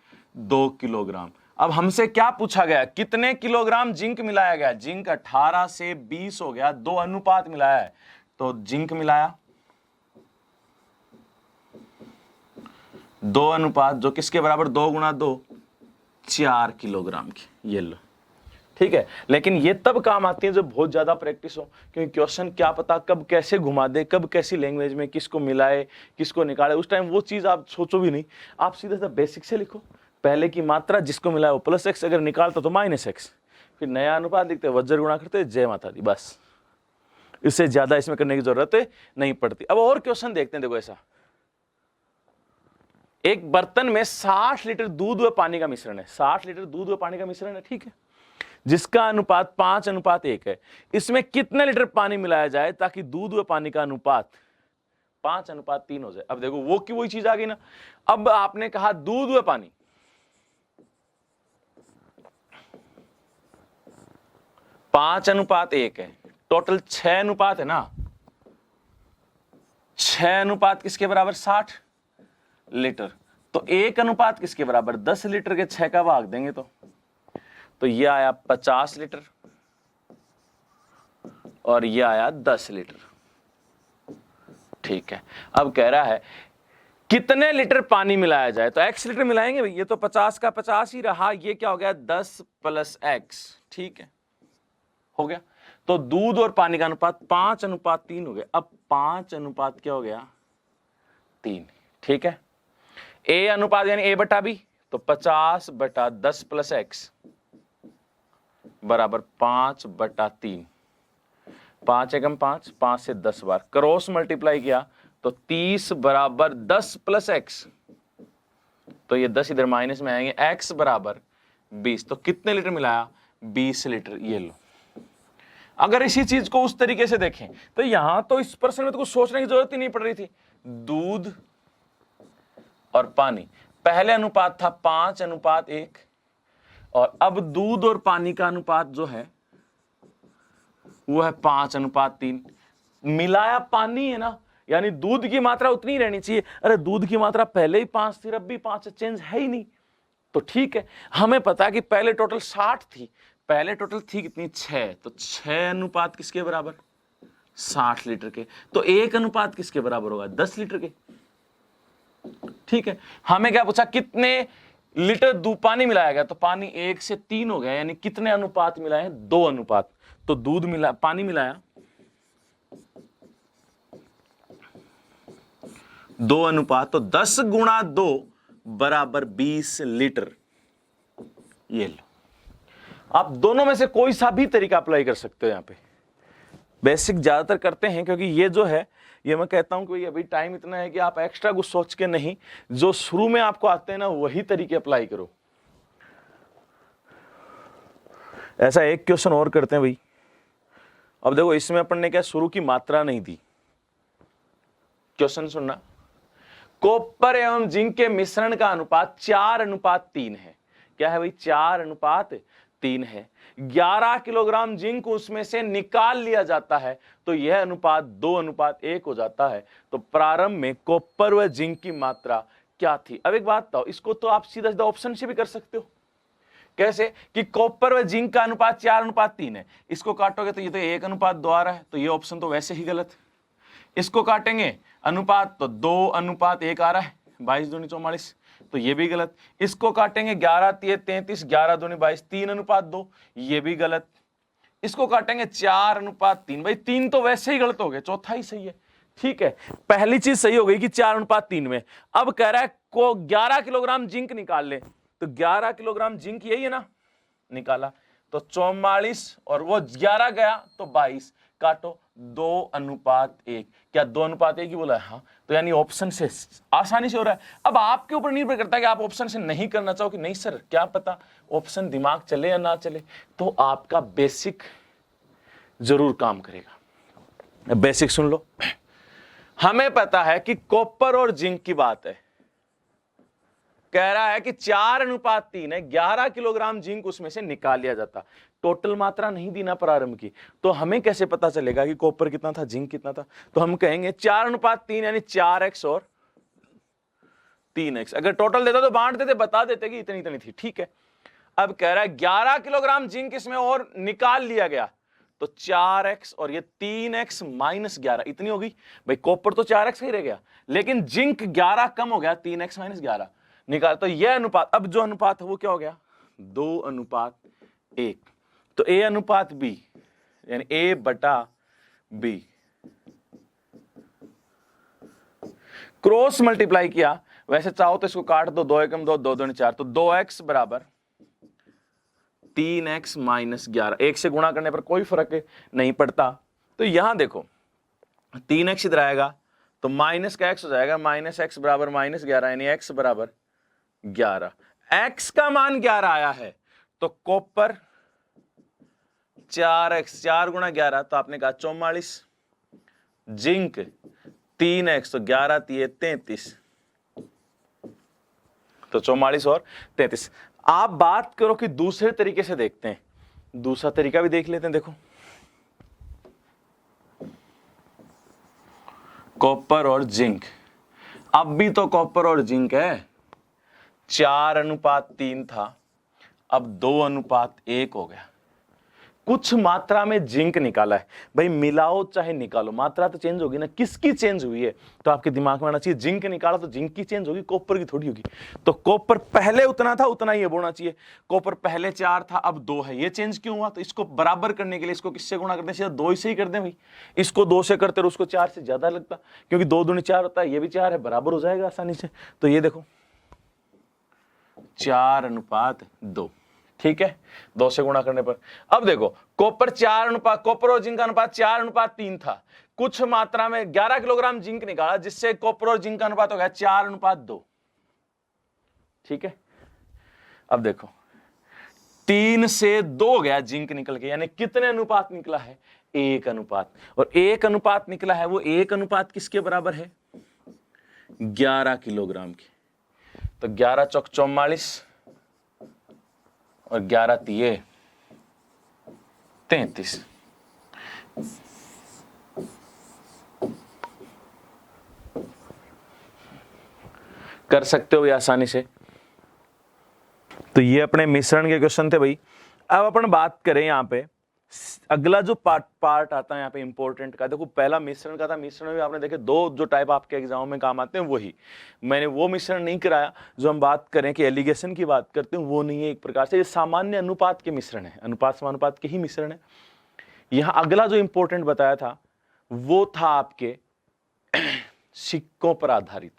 2 किलोग्राम। अब हमसे क्या पूछा गया कितने किलोग्राम जिंक मिलाया गया, जिंक 18 से 20 हो गया, 2 अनुपात मिलाया है, तो जिंक मिलाया 2 अनुपात जो किसके बराबर 2 × 2 4 किलोग्राम की, ये लो। ठीक है, लेकिन ये तब काम आती है जब बहुत ज्यादा प्रैक्टिस हो, क्योंकि क्वेश्चन क्या पता कब कैसे घुमा दे, कब कैसी लैंग्वेज में किसको मिलाए किसको निकाले, उस टाइम वो चीज आप सोचो भी नहीं, आप सीधा सा बेसिक से लिखो, पहले की मात्रा जिसको मिला वो +x, अगर निकालता तो -x, फिर नया अनुपात लिखते वज्र गुणा करते जय माता दी, बस इससे ज्यादा इसमें करने की जरूरत नहीं पड़ती। अब और क्वेश्चन देखते हैं, देखो ऐसा एक बर्तन में 60 लीटर दूध व पानी का मिश्रण है, 60 लीटर दूध व पानी का मिश्रण है, ठीक है, जिसका अनुपात 5:1 है, इसमें कितने लीटर पानी मिलाया जाए ताकि दूध व पानी का अनुपात 5:3 हो जाए। अब देखो वो की वही चीज आ गई ना, अब आपने कहा दूध व पानी 5:1 है, टोटल 6 अनुपात है ना, 6 अनुपात किसके बराबर 60 लीटर, तो 1 अनुपात किसके बराबर 10 लीटर के 6 का भाग देंगे तो ये आया 50 लीटर और ये आया 10 लीटर। ठीक है, अब कह रहा है कितने लीटर पानी मिलाया जाए, तो x लीटर मिलाएंगे भाई, ये तो 50 का 50 ही रहा, ये क्या हो गया 10 + x, ठीक है हो गया। तो दूध और पानी का अनुपात 5:3 हो गया। अब 5 अनुपात क्या हो गया 3, ठीक है। ए अनुपात यानी ए बटा बी, तो 50/10 प्लस एक्स बराबर 5/3। 5 एकम 5, 5 से 10 बार क्रॉस मल्टीप्लाई किया तो 30 बराबर 10 प्लस एक्स, तो ये 10 इधर माइनस में आएंगे, एक्स बराबर 20। तो कितने लीटर मिलाया 20 लीटर। ये लो, अगर इसी चीज को उस तरीके से देखें तो यहां तो इस प्रश्न में तो कुछ सोचने की जरूरत ही नहीं पड़ रही थी। दूध और पानी, पहले अनुपात था 5:1, और अब दूध और पानी का अनुपात जो है वो है 5:3। मिलाया पानी है ना, यानी दूध की मात्रा उतनी रहनी चाहिए। अरे दूध की मात्रा पहले ही 5 थी, अब भी 5, चेंज है ही नहीं, तो ठीक है। हमें पता है कि पहले टोटल 60 थी, पहले टोटल थी कितनी 6, तो 6 अनुपात किसके बराबर 60 लीटर के। तो 1 अनुपात किसके बराबर होगा 10 लीटर के, ठीक है। हमें क्या पूछा कितने लीटर दूध पानी मिलाया गया, तो पानी 1 से 3 हो गया, यानी कितने अनुपात मिलाए हैं 2 अनुपात। तो दूध मिला, पानी मिलाया 2 अनुपात, तो 10 गुणा 2 बराबर 20 लीटर। ये लो, आप दोनों में से कोई सा भी तरीका अप्लाई कर सकते हो। यहां पे बेसिक ज्यादातर करते हैं, क्योंकि ये जो है ये मैं कहता हूं कि अभी टाइम इतना है कि आप एक्स्ट्रा कुछ सोच के नहीं, जो शुरू में आपको आते हैं ना वही तरीके अप्लाई करो। ऐसा एक क्वेश्चन और करते हैं भाई। अब देखो इसमें अपन ने क्या शुरू की मात्रा नहीं दी। क्वेश्चन सुनना, कॉपर एवं जिंक के मिश्रण का अनुपात 4:3 है। क्या है भाई 4:3 है। 11 किलोग्राम जिंक उसमें से निकाल लिया जाता है, तो यह अनुपात 2:1 हो जाता है। तो प्रारंभ में कॉपर व जिंक की मात्रा क्या थी। अब एक बात बताओ, इसको तो आप सीधा सीधा ऑप्शन से भी कर सकते हो। कैसे कि कॉपर व जिंक का अनुपात 4:3 है, इसको काटोगे तो ये तो 1:2 आ रहा है, तो ये ऑप्शन तो वैसे ही गलत है। इसको काटेंगे अनुपात तो 2:1 आ रहा है, 22 दूनी 44, तो ये भी गलत। इसको काटेंगे 11 3 33, 11 दूनी 22, 3:2, ये भी गलत। इसको काटेंगे 4:3, भाई 3 तो वैसे ही गलत हो गए, चौथा ही सही है, ठीक है। पहली चीज सही हो गई कि 4:3 में। अब कह रहा है को 11 किलोग्राम जिंक निकाल ले, तो 11 किलोग्राम जिंक यही है ना, निकाला तो 44, और वो 11 गया तो 22, काटो 2:1। क्या 2:1 ही बोला है? हाँ, तो यानी ऑप्शन से आसानी से हो रहा है। अब आपके ऊपर निर्भर करता है कि आप ऑप्शन से नहीं करना चाहो कि नहीं सर क्या पता ऑप्शन दिमाग चले या ना चले, तो आपका बेसिक जरूर काम करेगा। बेसिक सुन लो, हमें पता है कि कॉपर और जिंक की बात है, कह रहा है कि 4:3 है, 11 किलोग्राम जिंक उसमें से निकाल लिया जाता। टोटल मात्रा नहीं दी ना प्रारंभ की, तो हमें कैसे पता चलेगा कि कॉपर कितना था जिंक कितना था। तो हम कहेंगे 4:3 यानी 4x और 3x। अगर टोटल देता तो बांट देते, बता देते कि इतनी इतनी थी, ठीक है। अब कह रहा है 11 किलोग्राम जिंक इसमें और निकाल लिया गया, तो 4x और ये 3x माइनस 11 इतनी होगी। भाई कॉपर तो 4x ही रह गया, लेकिन जिंक 11 कम हो गया, 3x माइनस 11 निकाल, तो यह अनुपात, अब जो अनुपात है वो क्या हो गया 2:1। तो A अनुपात B यानी A बटा B क्रॉस मल्टीप्लाई किया। वैसे चाहो तो इसको काट दो, 2 एकम 2, 2 दूनी 4, तो 2x बराबर 3x माइनस 11। 1 से गुणा करने पर कोई फर्क नहीं पड़ता। तो यहां देखो 3x इधर आएगा तो माइनस का x हो जाएगा, माइनस x बराबर माइनस 11 यानी x बराबर 11। x का मान 11 आया है, तो कॉपर 4x, 4 गुणा 11 तो आपने कहा 44, जिंक 3x तो 11 3 33, तो 44 और 33। आप बात करो कि दूसरे तरीके से देखते हैं, दूसरा तरीका भी देख लेते हैं। देखो कॉपर और जिंक, अब भी तो कॉपर और जिंक है, 4:3 था, अब 2:1 हो गया। कुछ मात्रा में जिंक निकाला है। भाई मिलाओ चाहे निकालो, मात्रा तो चेंज होगी ना, किसकी चेंज हुई है? तो आपके दिमाग में आना चाहिए जिंक निकाला तो जिंक की चेंज होगी, कॉपर की थोड़ी होगी। तो कॉपर पहले उतना था उतना ही अब होना चाहिए। कॉपर पहले 4 था अब 2 है, ये चेंज क्यों हुआ? तो इसको बराबर करने के लिए इसको किससे गुणा करते हैं? सीधा 2 से ही कर दें भाई। इसको 2 से करते और उसको 4 से ज्यादा लगता, क्योंकि 2 दूनी 4 होता है, ये भी 4 है, बराबर हो जाएगा आसानी से। तो ये देखो 4:2, ठीक है, 2 से गुणा करने पर। अब देखो कॉपर 4 कॉपर और जिंक का अनुपात 4:3 था। कुछ मात्रा में 11 किलोग्राम जिंक निकाला, जिससे कॉपर और जिंक का अनुपात हो गया 4:2, ठीक है। अब देखो 3 से 2 गया जिंक निकल के, यानी कितने अनुपात निकला है? 1 अनुपात। और 1 अनुपात निकला है, वो 1 अनुपात किसके बराबर है? 11 किलोग्राम के। तो 11 चौक 44 और 11 तिये 33। कर सकते हो ये आसानी से। तो ये अपने मिश्रण के क्वेश्चन थे भाई। अब अपन बात करें यहाँ पे अगला जो पार्ट आता है यहाँ पे इंपॉर्टेंट का। देखो पहला मिश्रण का था, मिश्रण में आपने देखे 2 जो टाइप आपके एग्जाम में काम आते हैं वही। मैंने वो मिश्रण नहीं कराया जो हम बात करें कि एलिगेशन की बात करते हैं, वो नहीं है। एक प्रकार से ये सामान्य अनुपात के मिश्रण है, अनुपात समानुपात के ही मिश्रण है। यहाँ अगला जो इंपॉर्टेंट बताया था वो था आपके सिक्कों पर आधारित।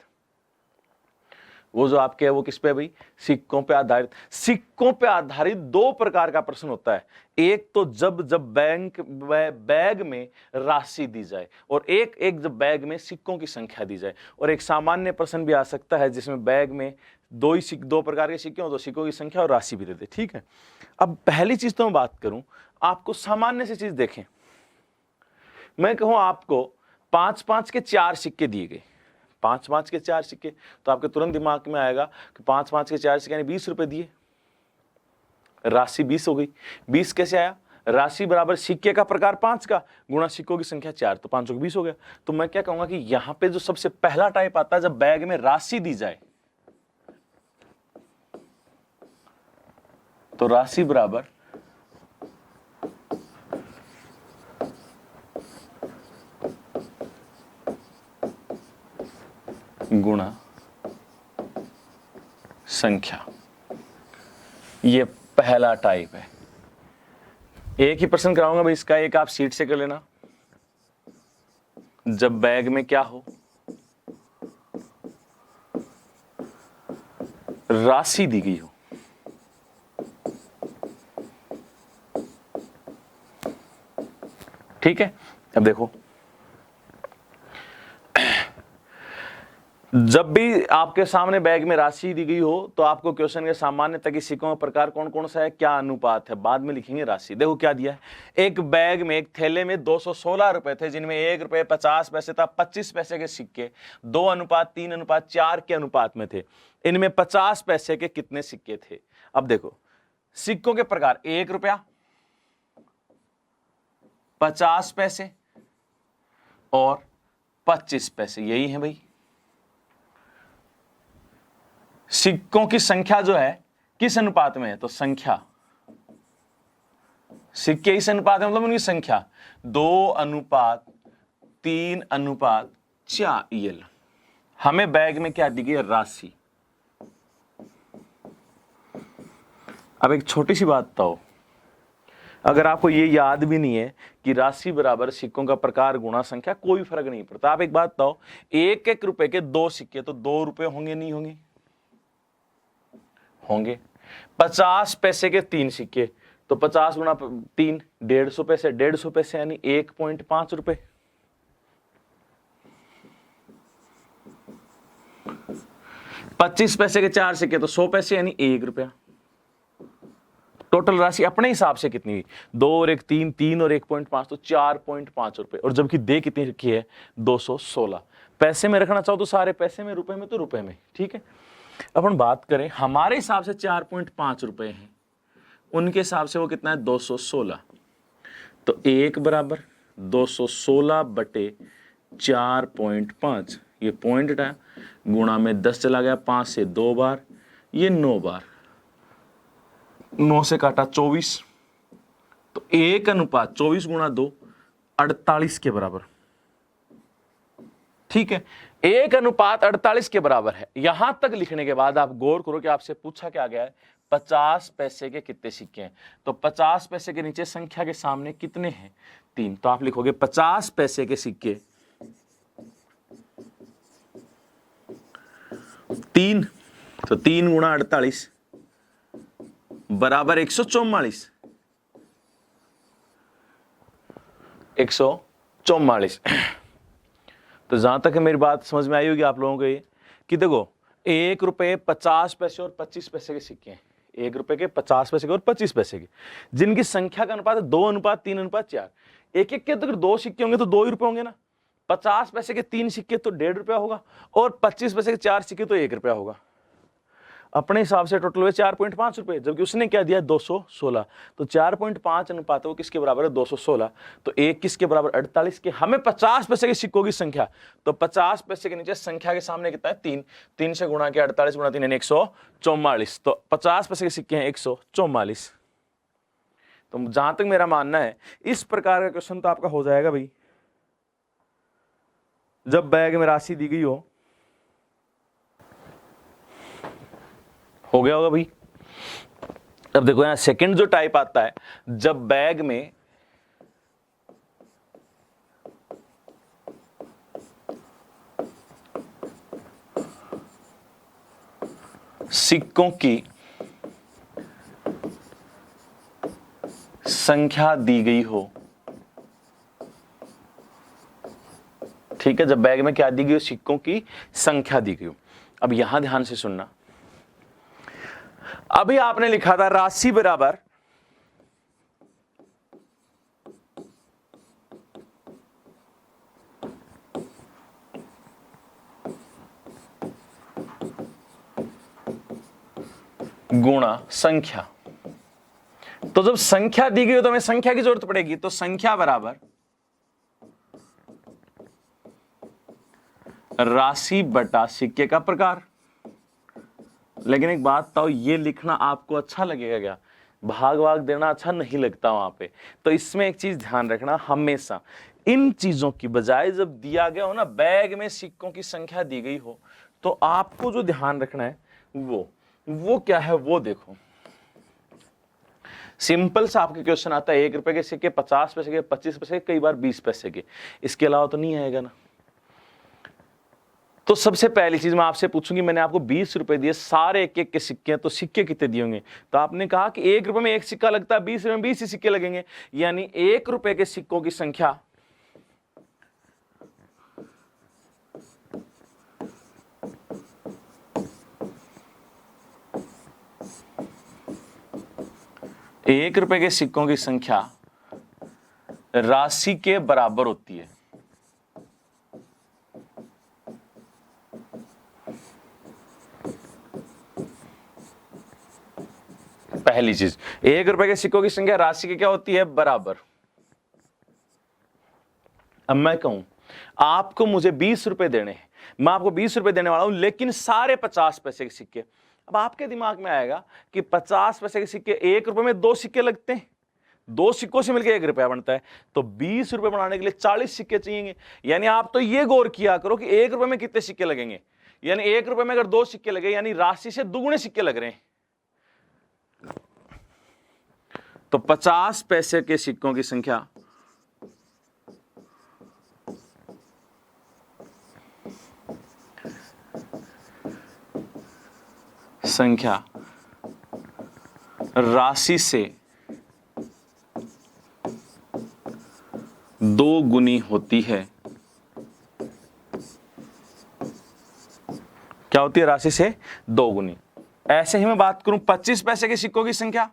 वो जो आपके है वो किस पे भाई? सिक्कों पे आधारित। सिक्कों पे आधारित 2 प्रकार का प्रश्न होता है। एक तो जब बैग में राशि दी जाए, और एक जब बैग में सिक्कों की संख्या दी जाए। और एक सामान्य प्रश्न भी आ सकता है जिसमें बैग में 2 प्रकार के सिक्के हो, तो सिक्कों की संख्या और राशि भी दे दे, ठीक है। अब पहली चीज तो मैं बात करूं, आपको सामान्य से चीज देखें। मैं कहूं आपको 5-5 के 4 सिक्के दिए गए, 5-5 के 4 सिक्के, तो आपके तुरंत दिमाग में आएगा कि 5-5 के 4 सिक्के यानी 20 रुपए दिए, राशि 20 हो गई। 20 कैसे आया? राशि बराबर सिक्के का प्रकार 5 का गुणा सिक्कों की संख्या 4, तो 5 20 हो गया। तो मैं क्या कहूंगा कि यहां पे जो सबसे पहला टाइप आता है जब बैग में राशि दी जाए, तो राशि बराबर गुणा संख्या, ये पहला टाइप है। एक ही प्रश्न कराऊंगा भाई इसका, एक आप सीट से कर लेना। जब बैग में क्या हो? राशि दी गई हो, ठीक है। अब देखो जब भी आपके सामने बैग में राशि दी गई हो तो आपको क्वेश्चन के सामान्यतः की सिक्कों का प्रकार कौन कौन सा है, क्या अनुपात है, बाद में लिखेंगे राशि। देखो क्या दिया है, एक बैग में, एक थैले में 216 रुपए थे, जिनमें 1 रुपए 50 पैसे था, 25 पैसे के सिक्के 2:3:4 के अनुपात में थे। इनमें 50 पैसे के कितने सिक्के थे? अब देखो सिक्कों के प्रकार, 1 रुपया, 50 पैसे और 25 पैसे, यही है भाई। सिक्कों की संख्या जो है किस अनुपात में है? तो संख्या, सिक्के इस अनुपात में मतलब उनकी संख्या 2:3:4। हमें बैग में क्या दी गई? राशि। अब एक छोटी सी बात बताओ, अगर आपको ये याद भी नहीं है कि राशि बराबर सिक्कों का प्रकार गुणा संख्या, कोई फर्क नहीं पड़ता। आप एक बात बताओ, 1-1 रुपए के 2 सिक्के तो 2 रुपए होंगे नहीं होंगे? होंगे। 50 पैसे के 3 सिक्के तो 50 गुणा 3 150 पैसे, 150 पैसे यानी 1.5 रुपए। 25 पैसे के 4 सिक्के तो 100 पैसे यानी 1 रुपया। टोटल राशि अपने हिसाब से कितनी हुई? 2 और 1 3, 3 और 1.5 तो 4.5 रुपए। और जबकि दे कितनी रखी है? 216। पैसे में रखना चाहो तो सारे पैसे में, रुपए में तो रुपए में, ठीक है। अपन बात करें हमारे हिसाब से 4.5 रुपए हैं, उनके हिसाब से वो कितना है? 216। तो 1 बराबर 216 बटे 4.5, ये पॉइंट हटाया, गुणा में 10 चला गया, 5 से 2 बार, ये 9 बार, 9 से काटा 24, तो 1:24 × 2 48 के बराबर। ठीक है, 1:48 के बराबर है। यहां तक लिखने के बाद आप गौर करो कि आपसे पूछा क्या गया है, 50 पैसे के कितने सिक्के हैं। तो 50 पैसे के नीचे संख्या के सामने कितने हैं, 3। तो आप लिखोगे 50 पैसे के सिक्के 3, तो 3 × 48 बराबर 144। 144। तो जहां तक मेरी बात समझ में आई होगी आप लोगों को ये कि देखो 1 रुपए 50 पैसे और 25 पैसे के सिक्के हैं, 1 रुपए के 50 पैसे के और 25 पैसे के, जिनकी संख्या का अनुपात है 2:3:4। एक एक के तो अगर 2 सिक्के होंगे तो 2 ही रुपए होंगे ना। 50 पैसे के 3 सिक्के तो 1.5 रुपया होगा और 25 पैसे के 4 सिक्के तो 1 रुपया होगा। अपने हिसाब से टोटल हुए 4.5 रुपए, जबकि उसने क्या दिया 216। तो 4.5 अनुपात वो किसके बराबर है, 216। तो 1 किसके बराबर, 48 के। हमें 50 पैसे के सिक्कों की संख्या, तो 50 पैसे के नीचे संख्या के सामने कितना है, 3। 3 से गुणा किया 48 × 3 यानी 144। तो 50 पैसे के सिक्के हैं 144। तो जहां तक मेरा मानना है इस प्रकार का क्वेश्चन तो आपका हो जाएगा भाई, जब बैग में राशि दी गई हो गया होगा भाई। अब देखो यहां सेकंड जो टाइप आता है, जब बैग में सिक्कों की संख्या दी गई हो। ठीक है, जब बैग में क्या दी गई हो, सिक्कों की संख्या दी गई हो। अब यहां ध्यान से सुनना, अभी आपने लिखा था राशि बराबर गुणा संख्या। तो जब संख्या दी गई हो तो हमें संख्या की जरूरत पड़ेगी, तो संख्या बराबर राशि बटा सिक्के का प्रकार। लेकिन एक बात बताओ, ये लिखना आपको अच्छा लगेगा क्या? भाग भाग देना अच्छा नहीं लगता वहां पे। तो इसमें एक चीज ध्यान रखना, हमेशा इन चीजों की बजाय जब दिया गया हो ना, बैग में सिक्कों की संख्या दी गई हो, तो आपको जो ध्यान रखना है वो क्या है, वो देखो। सिंपल सा आपके क्वेश्चन आता है 1 रुपए के सिक्के, 50 पैसे के, 25 पैसे के, कई बार 20 पैसे के, इसके अलावा तो नहीं आएगा ना। तो सबसे पहली चीज मैं आपसे पूछूंगी, मैंने आपको 20 रुपए दिए, सारे एक एक के सिक्के हैं, तो सिक्के कितने दिए होंगे? तो आपने कहा कि 1 रुपए में 1 सिक्का लगता है, 20 रुपए में 20 ही सिक्के लगेंगे, यानी 1 रुपए के सिक्कों की संख्या राशि के बराबर होती है। पहली चीज, 1 रुपए के सिक्कों की संख्या राशि की क्या होती है, बराबर। अब मैं कहूं आपको मुझे 20 रुपए देने हैं, मैं आपको 20 रुपए देने वाला हूं, लेकिन सारे 50 पैसे के सिक्के। अब आपके दिमाग में आएगा कि 50 पैसे के सिक्के, 1 रुपए में 2 सिक्के लगते हैं, 2 सिक्कों से मिलकर 1 रुपया बनता है, तो 20 रुपए बनाने के लिए 40 सिक्के चाहिए। यानी आप तो ये गौर किया करो कि 1 रुपए में कितने सिक्के लगेंगे, यानी 1 रुपए में अगर 2 सिक्के लगे, यानी राशि से दुगुने सिक्के लग रहे हैं। तो 50 पैसे के सिक्कों की संख्या राशि से 2 गुनी होती है। क्या होती है? राशि से 2 गुनी। ऐसे ही मैं बात करूं 25 पैसे के सिक्कों की संख्या,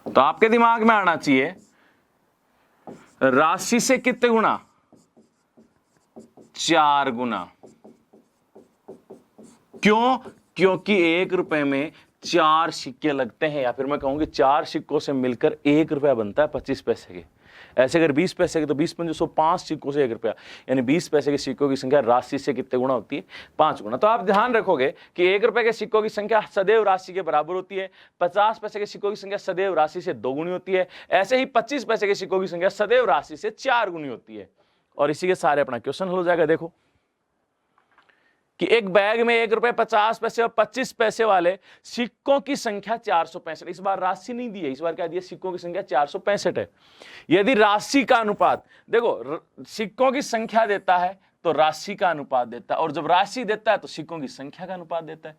तो आपके दिमाग में आना चाहिए राशि से कितने गुना, 4 गुना। क्यों? क्योंकि 1 रुपए में 4 सिक्के लगते हैं, या फिर मैं कहूंगी 4 सिक्कों से मिलकर 1 रुपया बनता है 25 पैसे के। ऐसे अगर 20 पैसे के तो 20 पंजे 105 सिक्कों से 1 रुपया, यानी 20 पैसे के सिक्कों की संख्या राशि से कितने गुना होती है? 5 गुना। तो आप ध्यान रखोगे कि 1 रुपए के सिक्कों की संख्या सदैव राशि के बराबर होती है, 50 पैसे के सिक्कों की संख्या सदैव राशि से 2 गुनी होती है, ऐसे ही 25 पैसे के सिक्कों की संख्या सदैव राशि से 4 गुनी होती है। और इसी के सारे अपना क्वेश्चन हल हो जाएगा। देखो कि एक बैग में 1 रुपए 50 पैसे और 25 पैसे वाले सिक्कों की संख्या 465, इस बार राशि नहीं दी है, इस बार क्या दिया? सिक्कों की संख्या 465 है। यदि राशि का अनुपात, देखो सिक्कों की संख्या देता है तो राशि का अनुपात देता है, और जब राशि देता है तो सिक्कों की संख्या का अनुपात देता है।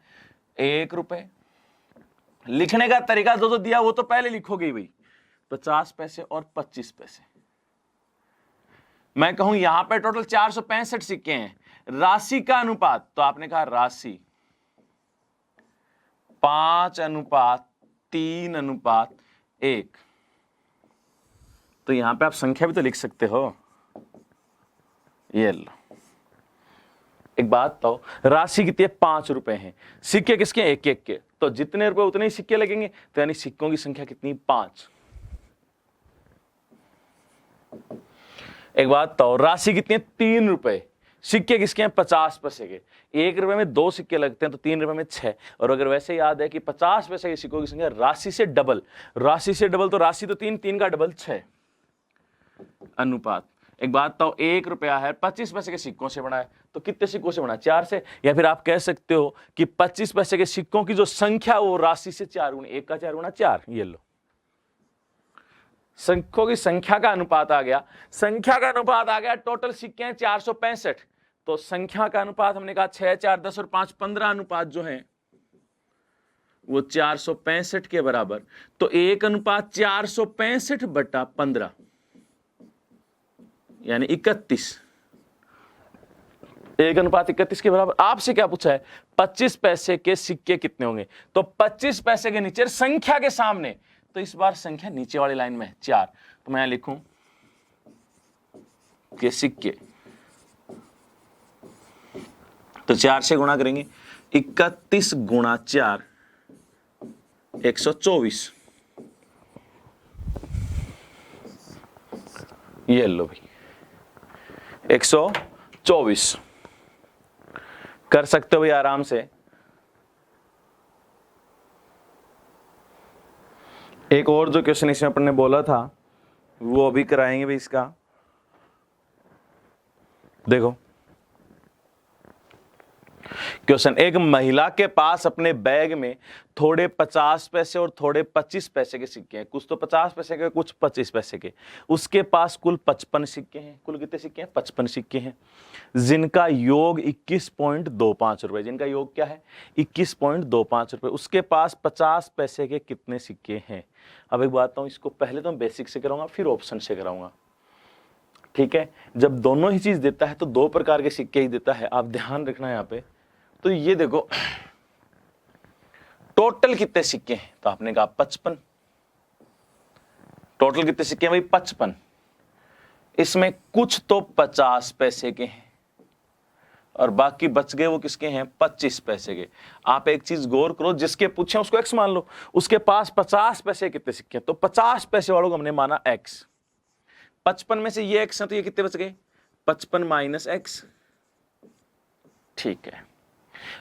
1 रुपए लिखने का तरीका जो दिया वो तो पहले लिखोगे ही भाई, 50 पैसे और 25 पैसे। मैं कहूं यहां पे टोटल 465 सिक्के हैं, राशि का अनुपात तो आपने कहा राशि 5:3:1, तो यहां पे आप संख्या भी तो लिख सकते हो। ये लो, एक बात तो राशि कितनी है? 5 रुपए हैं, सिक्के किसके? 1-1 के, तो जितने रुपए उतने ही सिक्के लगेंगे, तो यानी सिक्कों की संख्या कितनी? 5। एक बात तो राशि कितनी है? 3 रुपए, सिक्के किसके हैं? 50 पैसे के। 1 रुपए में 2 सिक्के लगते हैं तो 3 रुपए में 6, और अगर वैसे याद है कि 50 पैसे के सिक्कों की संख्या राशि से डबल, राशि से डबल, तो राशि तो 3, 3 का डबल 6 अनुपात। एक बात तो 1 रुपया है 25 पैसे के सिक्कों से बना है, तो कितने सिक्कों से बना? 4 से। या फिर आप कह सकते हो कि 25 पैसे के सिक्कों की जो संख्या वो राशि से 4 गुना, 1 का 4 गुना 4। ये लो, सिक्कों की संख्या का अनुपात आ गया, संख्या का अनुपात आ गया, टोटल सिक्के हैं 465, तो संख्या का अनुपात हमने कहा 6, 4, 10 और 5, 15 अनुपात जो है वो 465 के बराबर, तो 1:465/15 यानी 31, 1:31 के बराबर। आपसे क्या पूछा है? 25 पैसे के सिक्के कितने होंगे? तो 25 पैसे के नीचे संख्या के सामने, तो इस बार संख्या नीचे वाली लाइन में 4, तो मैं लिखूं कि सिक्के, तो 4 से गुणा करेंगे, 31 गुणा 4 124। ये लो भाई 124 कर सकते हो भाई आराम से। एक और जो क्वेश्चन इसमें अपन ने बोला था वो अभी कराएंगे भाई इसका। देखो क्वेश्चन, एक महिला के पास अपने बैग में थोड़े 50 पैसे और थोड़े 25 पैसे के सिक्के हैं, कुछ तो 50 पैसे के कुछ 25 पैसे के, उसके पास कुल 55 सिक्के हैं। कुल कितने सिक्के हैं? 55 सिक्के हैं, जिनका योग 21.25 रुपए। जिनका योग क्या है? 21.25 रुपए। उसके पास 50 पैसे के कितने सिक्के हैं? अब एक बात बताऊं, इसको पहले तो मैं बेसिक से कराऊंगा फिर ऑप्शन से कराऊंगा, ठीक है। जब दोनों ही चीज देता है तो 2 प्रकार के सिक्के ही देता है, आप ध्यान रखना यहाँ पे। तो ये देखो टोटल कितने सिक्के हैं, तो आपने कहा 55, टोटल कितने सिक्के हैं भाई? 55। इसमें कुछ तो 50 पैसे के हैं और बाकी बच गए वो किसके हैं? 25 पैसे के। आप एक चीज गौर करो, जिसके पूछे उसको x मान लो, उसके पास 50 पैसे कितने सिक्के हैं, तो 50 पैसे वालों को हमने माना x। 55 में से ये x है तो ये कितने बच गए? 55 माइनस x, ठीक है।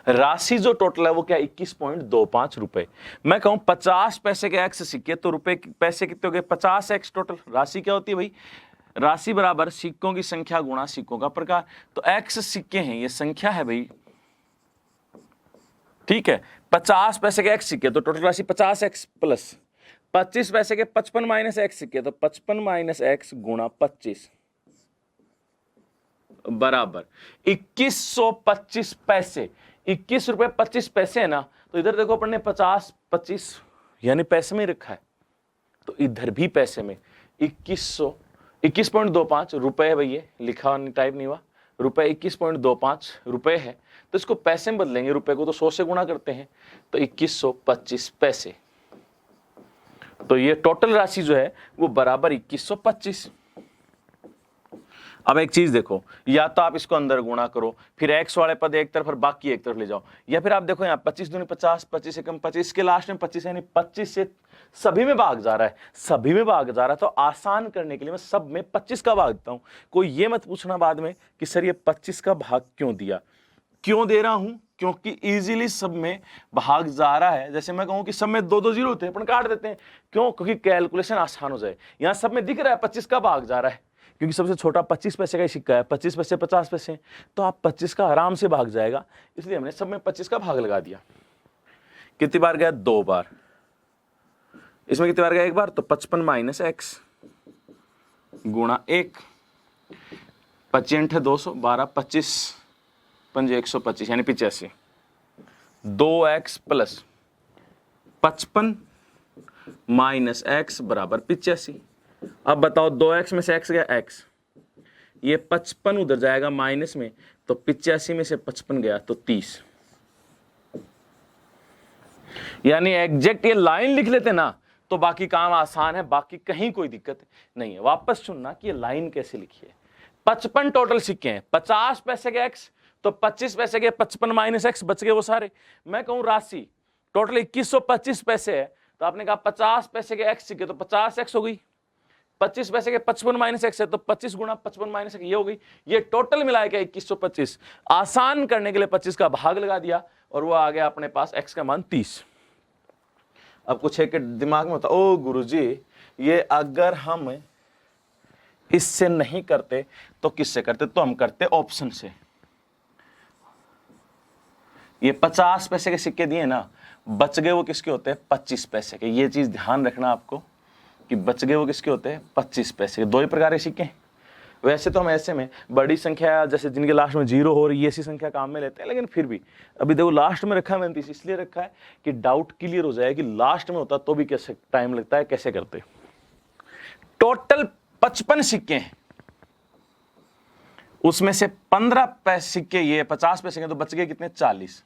राशि जो टोटल है वो क्या? 21.25 रुपए। मैं कहूं 50 पैसे के x सिक्के, तो रुपए पैसे कितने हो गए? 50x total. राशि क्या होती है भाई? राशि बराबर सिक्कों की संख्या गुणा सिक्कों का प्रकार। तो x सिक्के हैं, ये संख्या है भाई, ठीक है। 50 पैसे के x सिक्के तो टोटल राशि 50x प्लस 25 पैसे के 55 माइनस x सिक्के, तो 55 माइनस x गुणा 25 बराबर 2125 पैसे। 21 रुपए 25 पैसे है ना, तो इधर देखो अपन ने 50 25 यानी पैसे में रखा है, तो इधर भी पैसे में 21.25 रुपए है भाई, ये लिखा टाइप नहीं हुआ, रुपए 21.25 रुपए है, तो इसको पैसे में बदलेंगे, रुपए को तो 100 से गुणा करते हैं, तो 2125 पैसे। तो ये टोटल राशि जो है वो बराबर 2125। अब एक चीज देखो, या तो आप इसको अंदर गुणा करो, फिर x वाले पद एक तरफ और बाकी एक तरफ ले जाओ, या फिर आप देखो यहाँ 25 दूनी 50, 25 एकम 25, के लास्ट में 25 यानी 25 से सभी में भाग जा रहा है, सभी में भाग जा रहा है, तो आसान करने के लिए मैं सब में 25 का भाग देता हूं। कोई ये मत पूछना बाद में कि सर ये 25 का भाग क्यों दिया, क्यों दे रहा हूं, क्योंकि इजीली सब में भाग जा रहा है। जैसे मैं कहूं कि सब में 2-2 जीरो होते हैं, अपन काट देते हैं, क्यों, क्योंकि कैलकुलेशन आसान हो जाए। यहां सब में दिख रहा है 25 का भाग जा रहा है, क्योंकि सबसे छोटा 25 पैसे का ही सिक्का है, 25 पैसे 50 पैसे, तो आप 25 का आराम से भाग जाएगा, इसलिए हमने सब में 25 का भाग लगा दिया। कितनी बार गया, 2 बार। इसमें कितनी बार गया, 1 बार, तो 55 माइनस एक्स गुणा 1, 25 × 200, 12, 25 5 125 यानी 85, 2x प्लस 55 माइनस एक्स बराबर 85। अब बताओ 2x में से x गया x, ये 55 उधर जाएगा माइनस में, तो 85 में से 55 गया तो 30। यानी एग्जैक्ट ये लाइन लिख लेते ना तो बाकी काम आसान है, बाकी कहीं कोई दिक्कत नहीं है। वापस सुनना कि ये लाइन कैसे लिखी है। 55 टोटल सिक्के हैं, 50 पैसे के x, तो 25 पैसे के 55 माइनस एक्स, बच गए वो सारे। मैं कहूं राशि टोटल 2125 पैसे है, तो आपने कहा 50 पैसे के x सिक्के, तो 50x हो गई। 25 पैसे के 55 माइनस एक्स है, तो 25 गुणा 55 माइनस एक्स, ये हो गई। ये टोटल मिलाएगा 2125। आसान करने के लिए 25 का भाग लगा दिया और वो आ गया अपने पास x का मान 30। अब कुछ एक दिमाग में होता, ओ गुरुजी ये अगर हम इससे नहीं करते तो किससे करते, तो हम करते ऑप्शन से। ये 50 पैसे के सिक्के दिए ना, बच गए वो किसके होते हैं, 25 पैसे के। ये चीज ध्यान रखना आपको कि बच गए वो किसके होते हैं, 25 पैसे के। दो ही प्रकार के सिक्के। वैसे तो हम ऐसे में बड़ी संख्या, जैसे जिनके लास्ट में 0 हो रही है, ऐसी संख्या काम में लेते हैं, लेकिन फिर भी अभी देखो लास्ट में रखा है मैंने, इसलिए रखा है कि डाउट क्लियर हो जाए कि लास्ट में होता तो भी कैसे टाइम लगता है, कैसे करते। टोटल 55 सिक्के हैं, उसमें से 15 पैसे सिक्के ये 50 पैसे के, तो बच गए कितने, 40।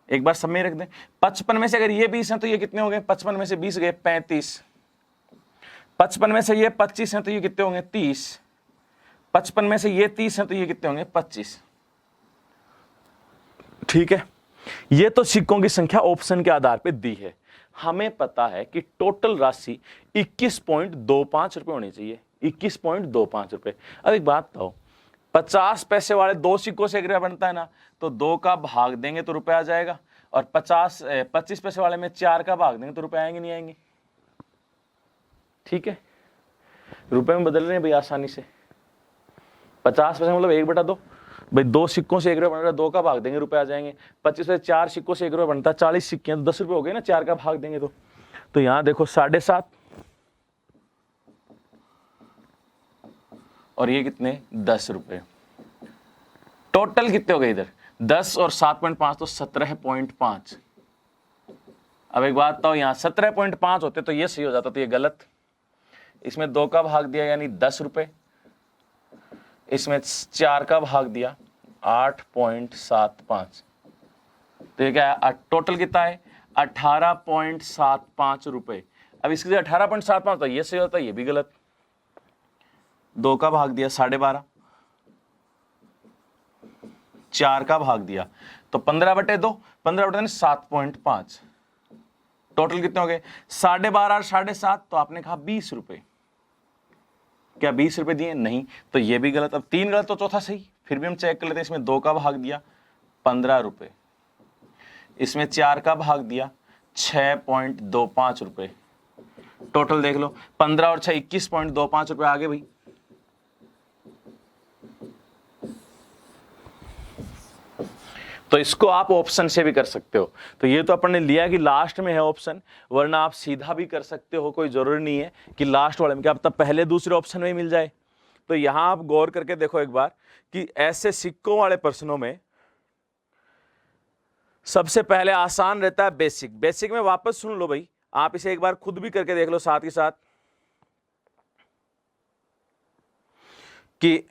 एक बार सब में रख दें। 55 में से अगर ये 20 हैं तो ये कितने हो गए, 55 में से 20 गए 35। 55 में से ये 25 हैं तो ये कितने होंगे, 30। 55 में से ये 30 हैं तो ये कितने होंगे, 25। ठीक है, ये तो सिक्कों की संख्या ऑप्शन के आधार पे दी है। हमें पता है कि टोटल राशि 21.25 रुपए होनी चाहिए, 21.25 रुपए। अब एक बात बताओ, 50 पैसे वाले 2 सिक्कों से 1 रुपया बनता है ना, तो 2 का भाग देंगे तो रुपया आ जाएगा, और 25 पैसे वाले में 4 का भाग देंगे तो रुपए आएंगे नहीं आएंगे। ठीक है, रुपए में बदल रहे हैं भाई आसानी से। 50 पैसे मतलब 1/2 भाई, 2 सिक्कों से 1 रुपया बन रहा है, 2 का भाग देंगे रुपए आ जाएंगे। 25 पैसे 4 सिक्कों से 1 रुपया बनता है, 40 सिक्के हैं तो 10 रुपए हो गए ना, 4 का भाग देंगे तो यहां देखो 7.5 और ये कितने, 10 रुपए। टोटल कितने हो गए इधर, 10 और 7.5 तो 17.5। अब एक बात बताओ, यहां 17.5 होते तो ये सही हो जाता, तो ये गलत। इसमें 2 का भाग दिया यानी 10 रुपए, इसमें 4 का भाग दिया 8.75, तो ये क्या है, टोटल कितना है 18.75 रुपए। अब इसके लिए 18.75 तो ये सही होता, ये भी गलत। 2 का भाग दिया 12.5, 4 का भाग दिया तो 15/2, 15/2 7.5। टोटल कितने हो गए, 12.5 और 7.5, तो आपने कहा 20 रुपए। क्या 20 रुपए दिए, नहीं, तो ये भी गलत। अब 3 गलत तो चौथा सही। फिर भी हम चेक कर लेते हैं। इसमें 2 का भाग दिया 15 रुपए, इसमें 4 का भाग दिया 6.25 रुपए। टोटल देख लो, 15 और 6 21.25 रुपए आगे भाई। तो इसको आप ऑप्शन से भी कर सकते हो। तो ये तो अपन ने लिया कि लास्ट में है ऑप्शन, वरना आप सीधा भी कर सकते हो, कोई जरूरी नहीं है कि लास्ट वाले में, क्या पता पहले दूसरे ऑप्शन में मिल जाए। तो यहां आप गौर करके देखो एक बार कि ऐसे सिक्कों वाले प्रश्नों में सबसे पहले आसान रहता है बेसिक। बेसिक में वापस सुन लो भाई, आप इसे एक बार खुद भी करके देख लो साथ ही साथ कि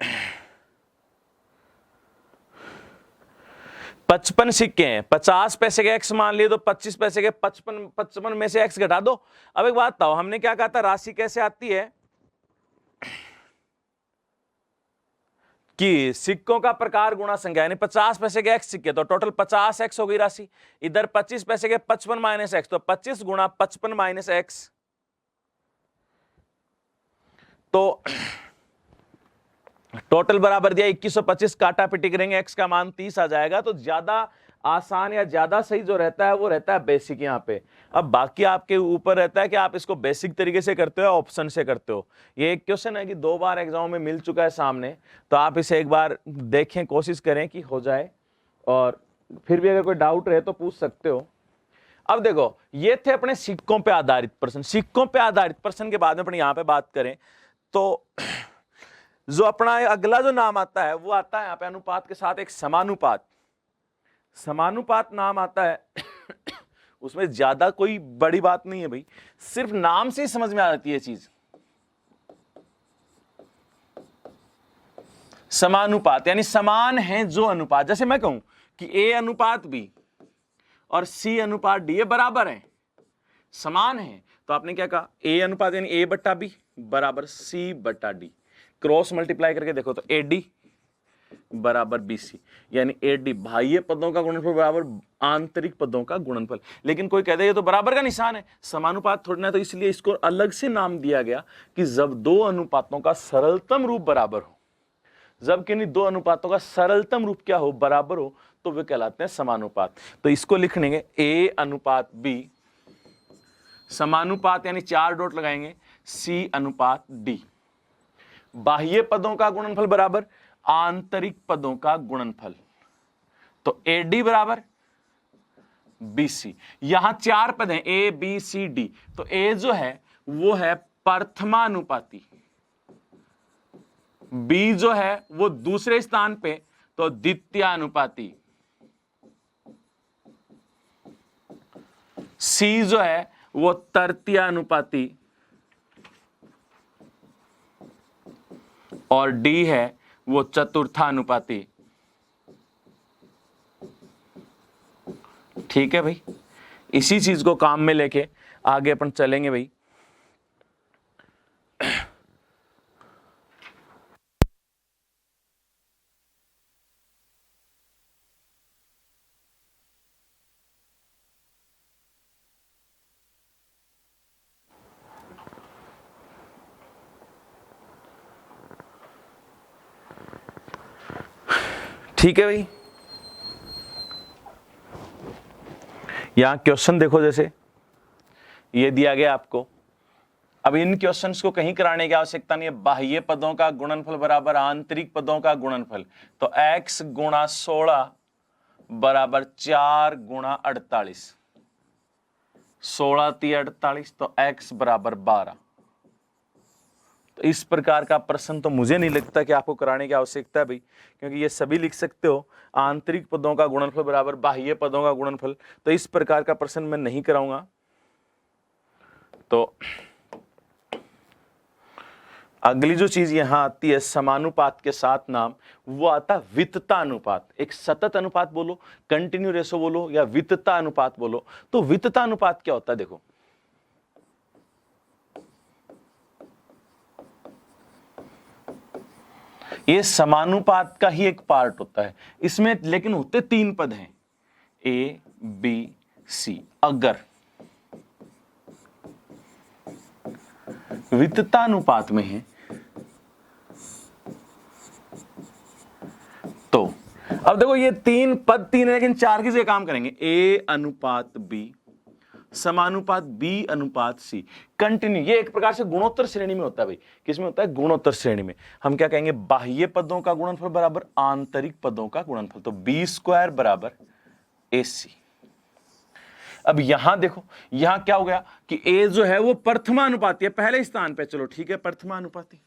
55 सिक्के हैं, 50 पैसे के x मान लिए, तो 25 पैसे के 55 में से x घटा दो। अब एक बात बताओ, हमने क्या कहा था, राशि कैसे आती है, कि सिक्कों का प्रकार गुणा संख्या, यानी 50 पैसे के x सिक्के तो टोटल 50x हो गई राशि, इधर 25 पैसे के 55 माइनस x तो 25 गुणा 55 माइनस x, तो टोटल बराबर दिया 2125, काटा पिटी करेंगे x का मान 30 आ जाएगा। तो ज्यादा आसान या ज्यादा सही जो रहता है वो रहता है बेसिक यहाँ पे। अब बाकी आपके ऊपर रहता है कि आप इसको बेसिक तरीके से करते हो ऑप्शन से करते हो। ये एक क्वेश्चन है कि 2 बार एग्जाम में मिल चुका है सामने, तो आप इसे एक बार देखें, कोशिश करें कि हो जाए, और फिर भी अगर कोई डाउट रहे तो पूछ सकते हो। अब देखो, ये थे अपने सिक्कों पे आधारित प्रश्न। सिक्कों पे आधारित प्रश्न के बाद में अपने यहाँ पे बात करें तो जो अपना अगला जो नाम आता है वो आता है यहाँ पे अनुपात के साथ एक समानुपात। समानुपात नाम आता है उसमें ज्यादा कोई बड़ी बात नहीं है भाई, सिर्फ नाम से ही समझ में आ जाती है चीज। समानुपात यानी समान है जो अनुपात, जैसे मैं कहूं कि A अनुपात B और C अनुपात D ये बराबर है, समान है, तो आपने क्या कहा, A अनुपात यानी A बट्टा B बराबर C बट्टा D, क्रॉस मल्टीप्लाई करके देखो तो AD बराबर BC, यानी AD बाह्य पदों का गुणनफल बराबर आंतरिक पदों का गुणनफल। लेकिन कोई कहता है ये तो बराबर का निशान है, समानुपात थोड़ी ना, तो इसलिए इसको अलग से नाम दिया गया कि जब दो अनुपातों का सरलतम रूप बराबर हो, जब किन्हीं दो अनुपातों का सरलतम रूप क्या हो, बराबर हो, तो वे कहलाते हैं समानुपात। तो इसको लिख लेंगे A अनुपात B समानुपात यानी 4 डॉट लगाएंगे C अनुपात D, बाह्य पदों का गुणनफल बराबर आंतरिक पदों का गुणनफल, तो AD बराबर BC। यहां 4 पद हैं A B C D, तो A जो है वो है प्रथमानुपाती, B जो है वो दूसरे स्थान पे तो द्वितीयानुपाती, C जो है वो तृतीयानुपाती, और D है वो चतुर्थानुपाती। ठीक है भाई, इसी चीज को काम में लेके आगे अपन चलेंगे भाई। ठीक है भाई, यहां क्वेश्चन देखो, जैसे ये दिया गया आपको। अब इन क्वेश्चंस को कहीं कराने की आवश्यकता नहीं है। बाह्य पदों का गुणनफल बराबर आंतरिक पदों का गुणनफल, तो x गुणा 16 बराबर 4 गुणा 48, 16 × 48, तो x बराबर 12। तो इस प्रकार का प्रश्न तो मुझे नहीं लगता कि आपको कराने की आवश्यकता है भाई, क्योंकि ये सभी लिख सकते हो, आंतरिक पदों का गुणनफल बराबर बाह्य पदों का गुणनफल, तो इस प्रकार का प्रश्न मैं नहीं कराऊंगा। तो अगली जो चीज यहां आती है समानुपात के साथ नाम, वो आता वित्तता अनुपात। एक सतत अनुपात बोलो, कंटिन्यू रेशो बोलो, या वित्तता अनुपात बोलो। तो वित्तता अनुपात क्या होता है, देखो ये समानुपात का ही एक पार्ट होता है इसमें, लेकिन होते 3 पद हैं A B C। अगर वित्ततानुपात में है तो, अब देखो ये 3 पद 3 है, लेकिन 4 किस काम करेंगे, A अनुपात B समानुपात B अनुपात C कंटिन्यू। ये एक प्रकार से गुणोत्तर श्रेणी में होता है भाई। किसमें होता है, गुणोत्तर श्रेणी में। हम क्या कहेंगे, बाह्य पदों का गुणनफल बराबर आंतरिक पदों का गुणनफल, तो B² बराबर AC। अब यहां देखो, यहां क्या हो गया कि A जो है वो प्रथमानुपाती है, पहले स्थान पे, चलो ठीक है प्रथमानुपाती।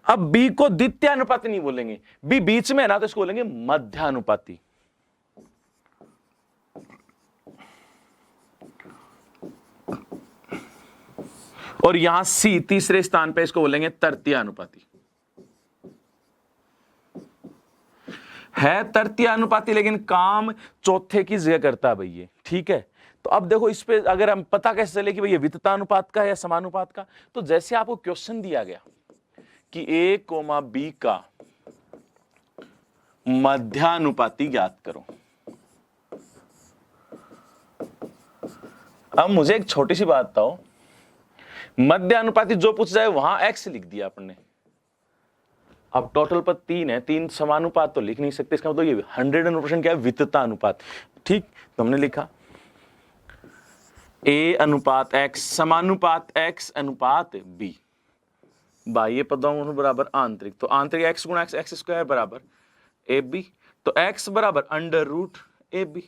अब B को द्वितीयानुपाती नहीं बोलेंगे, B बीच में है ना, तो इसको बोलेंगे मध्यानुपाती। और यहां C तीसरे स्थान पे, इसको बोलेंगे तृतीयानुपाती। है तृतीयानुपाती, लेकिन काम चौथे की जगह करता है भाई ये। ठीक है, तो अब देखो इस पे अगर हम पता कैसे चले कि भाई ये वित्ततानुपात का है या समानुपात का, तो जैसे आपको क्वेश्चन दिया गया कि ए कोमा बी का मध्यानुपाती ज्ञात करो। अब मुझे एक छोटी सी बात बताओ, मध्यानुपाती जो पूछ जाए वहां एक्स लिख दिया आपने। अब टोटल पर 3 है, 3 समानुपात तो लिख नहीं सकते, इसका मतलब ये 100% क्या है, वितता अनुपात। ठीक, तो हमने लिखा ए अनुपात एक्स समानुपात एक्स अनुपात बी, बाह्य पदों बराबर आंतरिक, तो आंतरिक एक्स गुणा एक्स, एक्स स्क्वायर बराबर ए बी, तो एक्स बराबर अंडर रूट ए बी।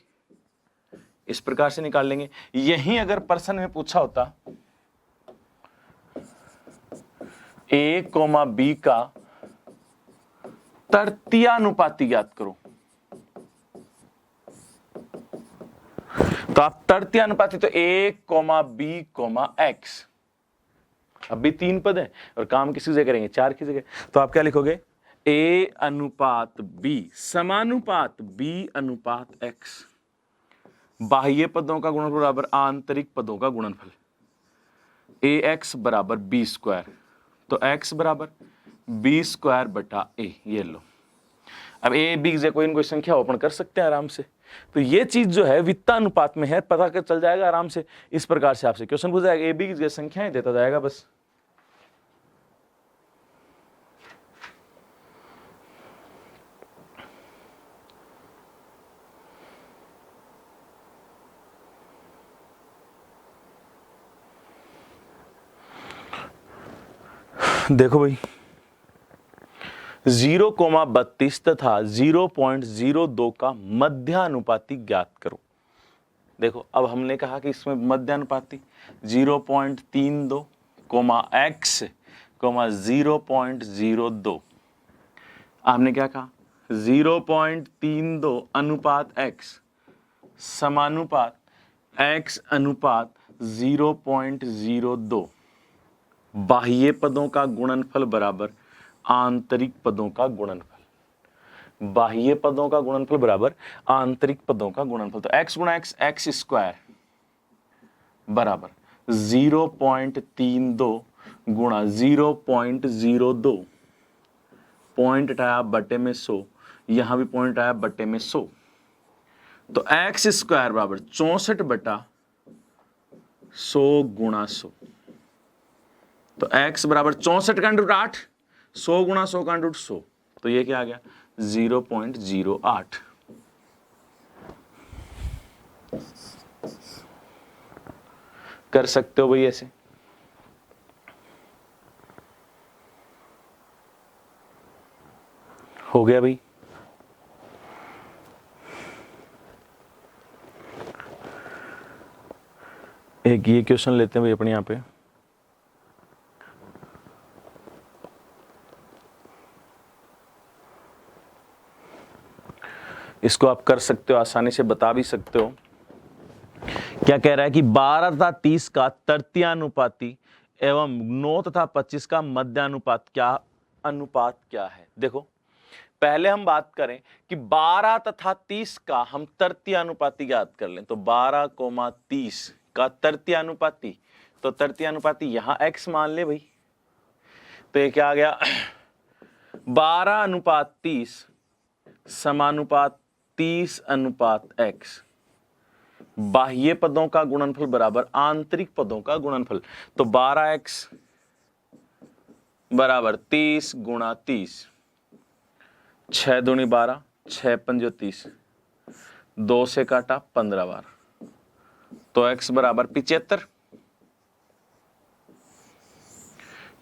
इस प्रकार से निकाल लेंगे। यही अगर प्रश्न में पूछा होता ए कोमा बी का तृतीयानुपाती ज्ञात करो, तो आप तृतीयानुपाती तो ए कोमा बी कोमा एक्स, अब भी 3 पद है और काम किसी जगह करेंगे, 4 की जगह, तो आप क्या लिखोगे, ए अनुपात बी समानुपात बी अनुपात एक्स, बाह्य पदों का गुणनफल बराबर आंतरिक पदों का गुणनफल, ए एक्स बराबर बी स्क्वायर, तो एक्स बराबर बी स्क्वायर बटा ए, ये लो। अब ए बी से कोई न कोई संख्या ओपन कर सकते हैं आराम से, तो ये चीज जो है वित्तानुपात में है, पता कर चल जाएगा आराम से। इस प्रकार से आपसे क्वेश्चन पूछा जाएगा, ए बी की संख्याएं देता जाएगा बस। देखो भाई 0,32 तथा 0.02 का मध्यानुपाती ज्ञात करो। देखो अब हमने कहा कि इसमें मध्यानुपाती 0.32 x, 0.02, आपने क्या कहा 0.32 अनुपात x समानुपात x अनुपात 0.02, बाह्य पदों का गुणनफल बराबर आंतरिक पदों का गुणनफल, बाह्य पदों का गुणनफल बराबर आंतरिक पदों का गुणनफल, तो x गुणा x, एक्स स्क्वायर बराबर 0.32 गुणा 0.02, पॉइंट हटाया बटे में 100, यहां भी पॉइंट आया बटे में 100, तो एक्स स्क्वायर बराबर 64 बटा 100 गुणा 100, तो x बराबर 64 का अंडर 8, 100 गुणा 100 का अंडर 100, तो ये क्या आ गया 0.08। कर सकते हो भाई ऐसे। हो गया भाई। एक ये क्वेश्चन लेते हैं भाई अपने यहां पे, इसको आप कर सकते हो, आसानी से बता भी सकते हो। क्या कह रहा है कि 12 तथा 30 का तृतीयानुपाती एवं 9 तथा 25 का मध्यानुपात अनुपात क्या है। देखो पहले हम बात करें कि 12 तथा 30 का हम तृतीयानुपाती ज्ञात कर लें, तो 12,30 का तृतीयानुपाती, तो तृतीयानुपाती यहां x मान ले भाई, तो ये क्या आ गया 12:30 समानुपात 30:x, बाह्य पदों का गुणनफल बराबर आंतरिक पदों का गुणनफल, तो 12x बराबर 30 गुणा 30, 6 दूनी 12, 6 पंजो 30, 2 से काटा 15 बार, तो x बराबर 75।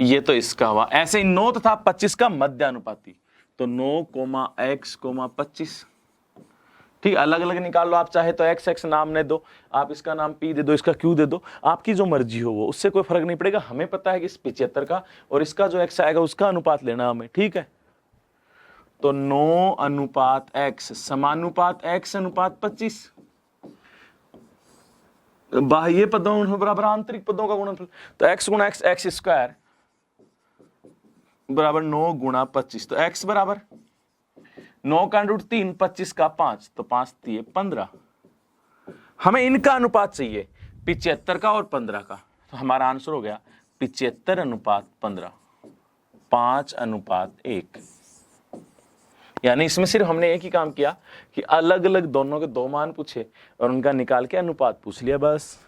ये तो इसका हुआ। ऐसे ही 9 तथा 25 का मध्यानुपाती, तो 9,x, 25, ठीक, अलग अलग निकाल लो आप, चाहे तो x x नाम ने दो, आप इसका नाम p दे दो, इसका q दे दो, आपकी जो मर्जी हो वो, उससे कोई फर्क नहीं पड़ेगा। हमें पता है कि इस 75 का और इसका जो x आएगा उसका अनुपात लेना हमें, ठीक है। तो 9:x समानुपात x अनुपात 25, बाह्य पदों बराबर आंतरिक पदों का गुणनफल, तो x गुणा x, एक्स स्क्वायर बराबर 9 गुणा 25, तो x बराबर 9 का अंडर 3, 25 का 5, तो 5 3 15। हमें इनका अनुपात चाहिए 75 का और 15 का, तो हमारा आंसर हो गया 75:15, 5:1। यानी इसमें सिर्फ हमने एक ही काम किया कि अलग अलग दोनों के 2 मान पूछे और उनका निकाल के अनुपात पूछ लिया बस।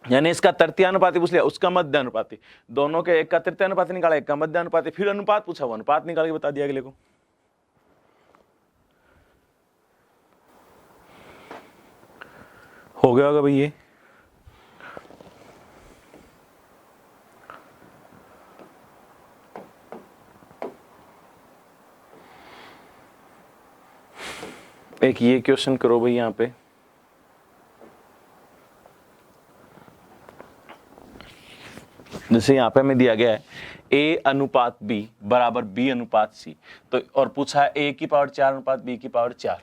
यानी इसका तृतीय अनुपाती पूछ लिया, उसका मध्य अनुपाती, दोनों के एक का तृतीय अनुपाती निकाला, एक का मध्य अनुपाती, फिर अनुपात पूछा, वो अनुपात निकाल के बता दिया अगले को। हो गया होगा भाई ये। एक ये क्वेश्चन करो भाई यहां पे, जैसे यहां पे हमें दिया गया है A/B बराबर B/C, तो और पूछा है A⁴ B/4।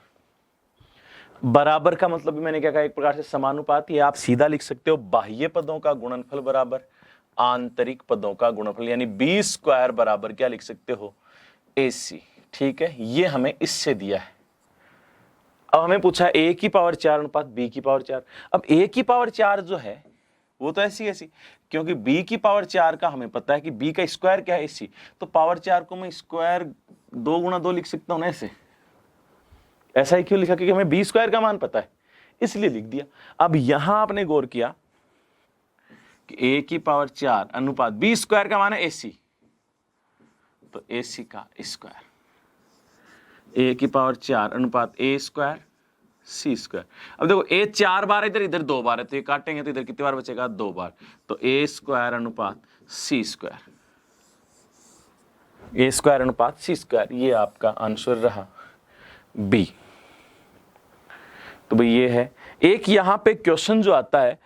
बराबर का मतलब भी मैंने क्या कहा, एक प्रकार से समानुपाती है। आप सीधा लिख सकते हो बाह्य पदों का गुणनफल बराबर आंतरिक पदों का गुणनफल, यानी B² बराबर क्या लिख सकते हो, AC। ठीक है, ये हमें इससे दिया है। अब हमें पूछा A⁴ अब A⁴ जो है वो तो ऐसी क्योंकि B⁴ का हमें पता है कि B का स्क्वायर क्या है, AC, तो पावर 4 को मैं स्क्वायर 2 × 2 लिख सकता हूं ना ऐसे। ऐसा ही क्यों लिखा, क्योंकि हमें B² का मान पता है इसलिए लिख दिया। अब यहां आपने गौर किया कि A⁴ अनुपात B² का मान है AC, तो AC का स्क्वायर, A⁴ अनुपात A² C²। अब देखो A 4 बार इधर, इधर 2 बार है, तो ये काटेंगे तो इधर कितनी बार बचेगा, 2 बार, तो A² अनुपात C², A² अनुपात C², ये आपका आंसर रहा B। तो भाई ये है। एक यहां पे क्वेश्चन जो आता है,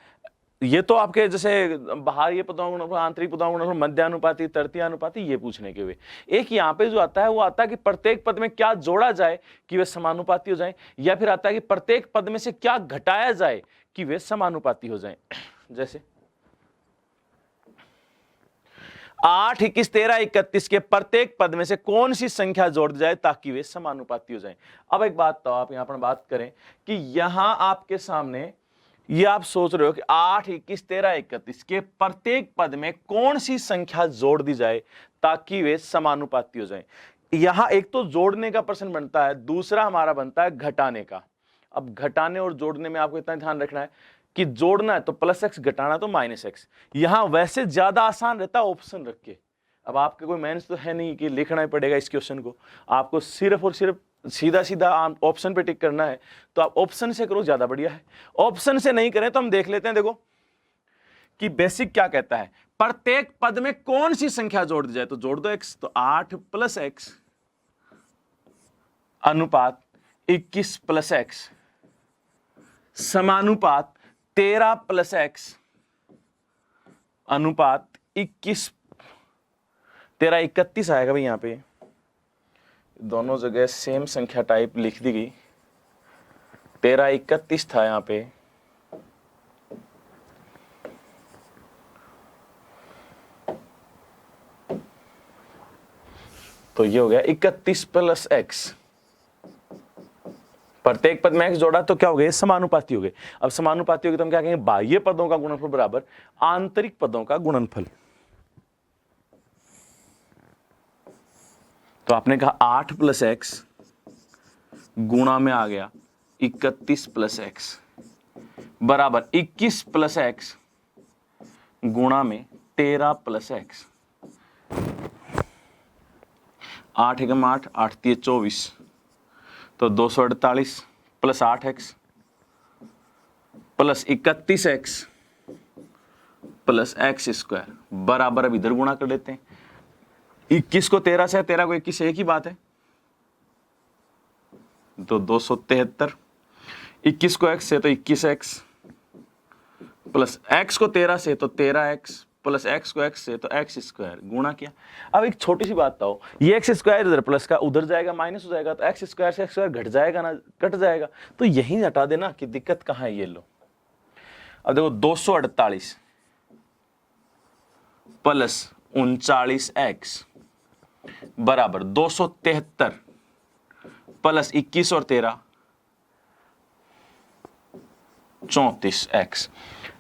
ये तो आपके जैसे बाहरी पदों गुणनफल, आंतरिक पदों गुणनफल, मध्यानुपाती, तृतीय अनुपाती, ये पूछने के हुए। एक यहाँ पे जो आता है वो आता है कि प्रत्येक पद में क्या जोड़ा जाए कि वे समानुपाती हो जाएं, या फिर आता है कि प्रत्येक पद में से क्या घटाया जाए कि वे समानुपाती हो जाएं। जैसे 8, 21, 13, 31 के प्रत्येक पद में से कौन सी संख्या जोड़ दी जाए ताकि वे समानुपाती हो जाएं। अब एक बात तो आप यहां पर बात करें कि यहां आपके सामने ये आप सोच रहे हो कि 8, 21, 13, 31 के प्रत्येक पद में कौन सी संख्या जोड़ दी जाए ताकि वे समानुपाती हो जाएं। यहां एक तो जोड़ने का प्रश्न बनता है, दूसरा हमारा बनता है घटाने का। अब घटाने और जोड़ने में आपको इतना ध्यान रखना है कि जोड़ना है तो +x, घटाना तो -x। यहां वैसे ज्यादा आसान रहता है ऑप्शन रख के। अब आपके कोई मेहनत तो है नहीं कि लिखना ही पड़ेगा इस क्वेश्चन को, आपको सिर्फ और सिर्फ सीधा सीधा ऑप्शन पे टिक करना है, तो आप ऑप्शन से करो, ज्यादा बढ़िया है। ऑप्शन से नहीं करें तो हम देख लेते हैं, देखो कि बेसिक क्या कहता है, प्रत्येक पद में कौन सी संख्या जोड़ दी जाए, तो जोड़ दो x, तो 8 + x अनुपात 21 + x समानुपात 13 + x अनुपात 21, 13 31 आएगा भाई। यहां पे दोनों जगह सेम संख्या टाइप लिख दी गई, 13 31 था यहां पे, तो ये हो गया 31 + x। प्रत्येक पद में x जोड़ा तो क्या हो गया, समानुपाती हो गए। अब समानुपाती हो गए तो हम क्या कहेंगे, बाह्य पदों का गुणनफल बराबर आंतरिक पदों का गुणनफल। तो आपने कहा 8 + x गुणा में आ गया 31 + x बराबर 21 + x गुणा में 13 + x। 8 × 8, 8 × 3 = 24, तो 248 + 8x + 31x + x² बराबर, अब इधर गुणा कर लेते हैं, 21 को 13 से, 13 को 21 से, एक ही बात है, तो 273, 21 को x से तो 21x प्लस x को 13 से तो 13x प्लस x को x से तो x² गुणा किया। अब एक छोटी सी बात बताओ, ये x² इधर प्लस का उधर जाएगा, माइनस हो जाएगा, तो x² से x² घट जाएगा ना, कट जाएगा, तो यही हटा देना कि दिक्कत कहां है। ये लो, अब देखो 248 प्लस 39x बराबर 273 प्लस 21 और 13 34x।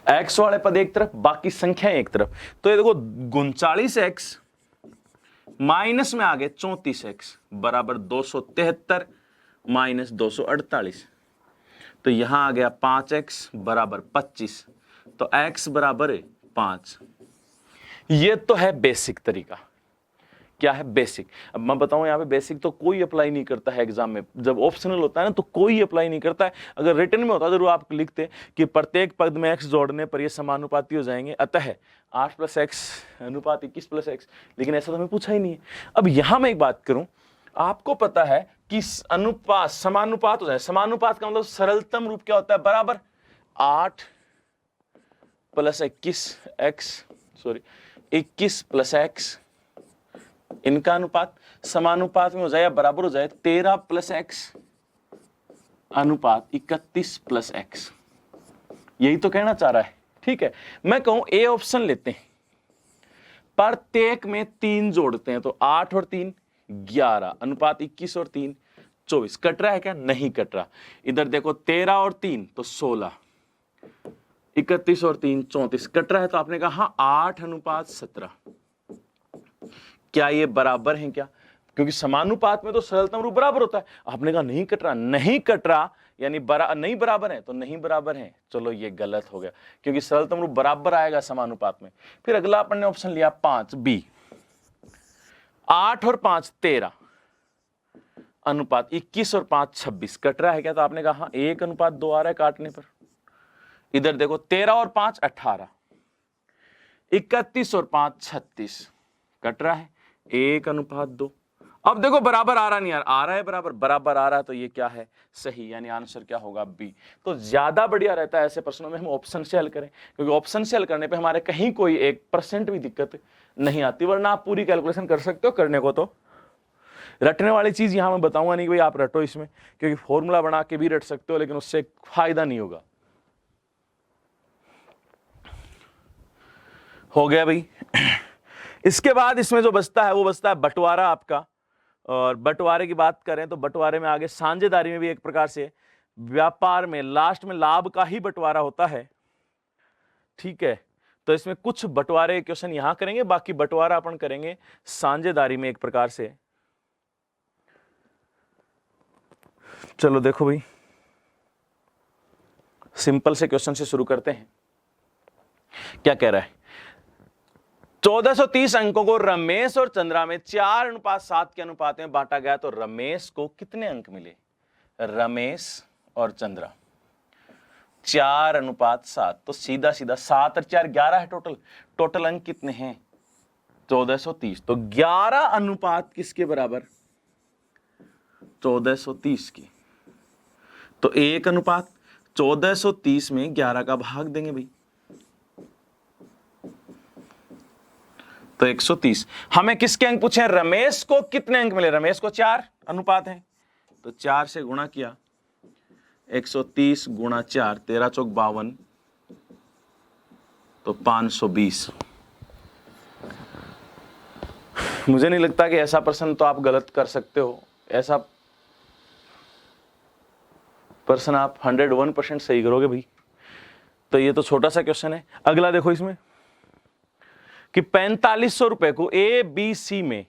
x वाले पद एक तरफ, बाकी संख्या एक तरफ। तो ये देखो 39x माइनस में आ गए 34x बराबर 273 माइनस 248। तो यहां आ गया 5x बराबर 25। तो x बराबर है 5। ये तो है बेसिक तरीका। क्या है? बेसिक। अब मैं बताऊं यहां पे बेसिक तो कोई अप्लाई नहीं करता है एग्जाम में। जब ऑप्शनल होता है ना तो कोई अप्लाई नहीं करता है। अगर रिटन में होता जरूर आप लिखते कि प्रत्येक पद में x जोड़ने पर ये समानुपाती हो जाएंगे, अतः 8 + x अनुपात 21 + x। लेकिन ऐसा तो हमें पूछा ही नहीं है। अब यहां मैं एक बात करूं, आपको पता है कि अनुपात समानुपात हो जाए। समानुपात का मतलब सरलतम रूप क्या होता है? बराबर 8 + 21 + x इनका अनुपात समानुपात में हो जाए या बराबर हो जाए 13 + x अनुपात 31 + x। यही तो कहना चाह रहा है। ठीक है, मैं कहूं ए ऑप्शन लेते हैं, प्रत्येक में 3 जोड़ते हैं तो 8 और 3 11 अनुपात 21 और 3 24। कट रहा है क्या? नहीं कट रहा। इधर देखो 13 और 3 तो 16, 31 और 3 34। कट रहा है तो आपने कहा 8 अनुपात 17। क्या ये बराबर है क्या? क्योंकि समानुपात में तो सरलतम रूप बराबर होता है। आपने कहा नहीं कट रहा। नहीं कट रहा यानी नहीं बराबर है, तो नहीं बराबर है। चलो ये गलत हो गया, क्योंकि सरलतम रूप बराबर आएगा समानुपात में। फिर अगला अपन ने ऑप्शन लिया 5 बी। 8 और 5 13 अनुपात 21 और 5 26। कट रहा है क्या? तो आपने कहा 1 अनुपात 2 आ रहा है काटने पर। इधर देखो 13 और 5 18, 31 और 5 36। कट रहा है 1 अनुपात 2। अब देखो बराबर आ रहा नहीं यार, आ रहा है बराबर आ रहा है। तो ये क्या है? सही, यानी आंसर क्या होगा? बी। तो ज्यादा बढ़िया रहता है ऐसे प्रश्नों में हम ऑप्शन से हल करें, क्योंकि ऑप्शन से हल करने पे हमारे कहीं कोई 1% भी दिक्कत नहीं आती। वरना आप पूरी कैलकुलेशन कर सकते हो, करने को तो रटने वाली चीज यहां मैं बताऊंगा नहीं कि भाई आप रटो इसमें, क्योंकि फॉर्मूला बना के भी रट सकते हो लेकिन उससे फायदा नहीं होगा। हो गया भाई। इसके बाद इसमें जो बचता है वो बचता है बंटवारा आपका। और बंटवारे की बात करें तो बंटवारे में आगे साझेदारी में भी एक प्रकार से व्यापार में लास्ट में लाभ का ही बंटवारा होता है। ठीक है, तो इसमें कुछ बंटवारे क्वेश्चन यहां करेंगे, बाकी बंटवारा अपन करेंगे साझेदारी में एक प्रकार से। चलो देखो भाई, सिंपल से क्वेश्चन से शुरू करते हैं। क्या कह रहा है? 1430 अंकों को रमेश और चंद्रा में 4:7 के अनुपात में बांटा गया, तो रमेश को कितने अंक मिले? रमेश और चंद्रा 4:7, तो सीधा सीधा 7 और 4 11 है टोटल अंक कितने हैं? 1430। तो 11 अनुपात किसके बराबर? 1430 की। तो 1 अनुपात 1430 में 11 का भाग देंगे भाई, तो 130। हमें किसके अंक पूछे? रमेश को कितने अंक मिले? रमेश को 4 अनुपात है, तो 4 से गुणा किया, 130 गुणा 4 13 चौक 52, तो 520। मुझे नहीं लगता कि ऐसा प्रश्न तो आप गलत कर सकते हो। ऐसा प्रश्न आप 101% सही करोगे भाई। तो ये तो छोटा सा क्वेश्चन है। अगला देखो इसमें कि 4500 रुपए को ए बी सी में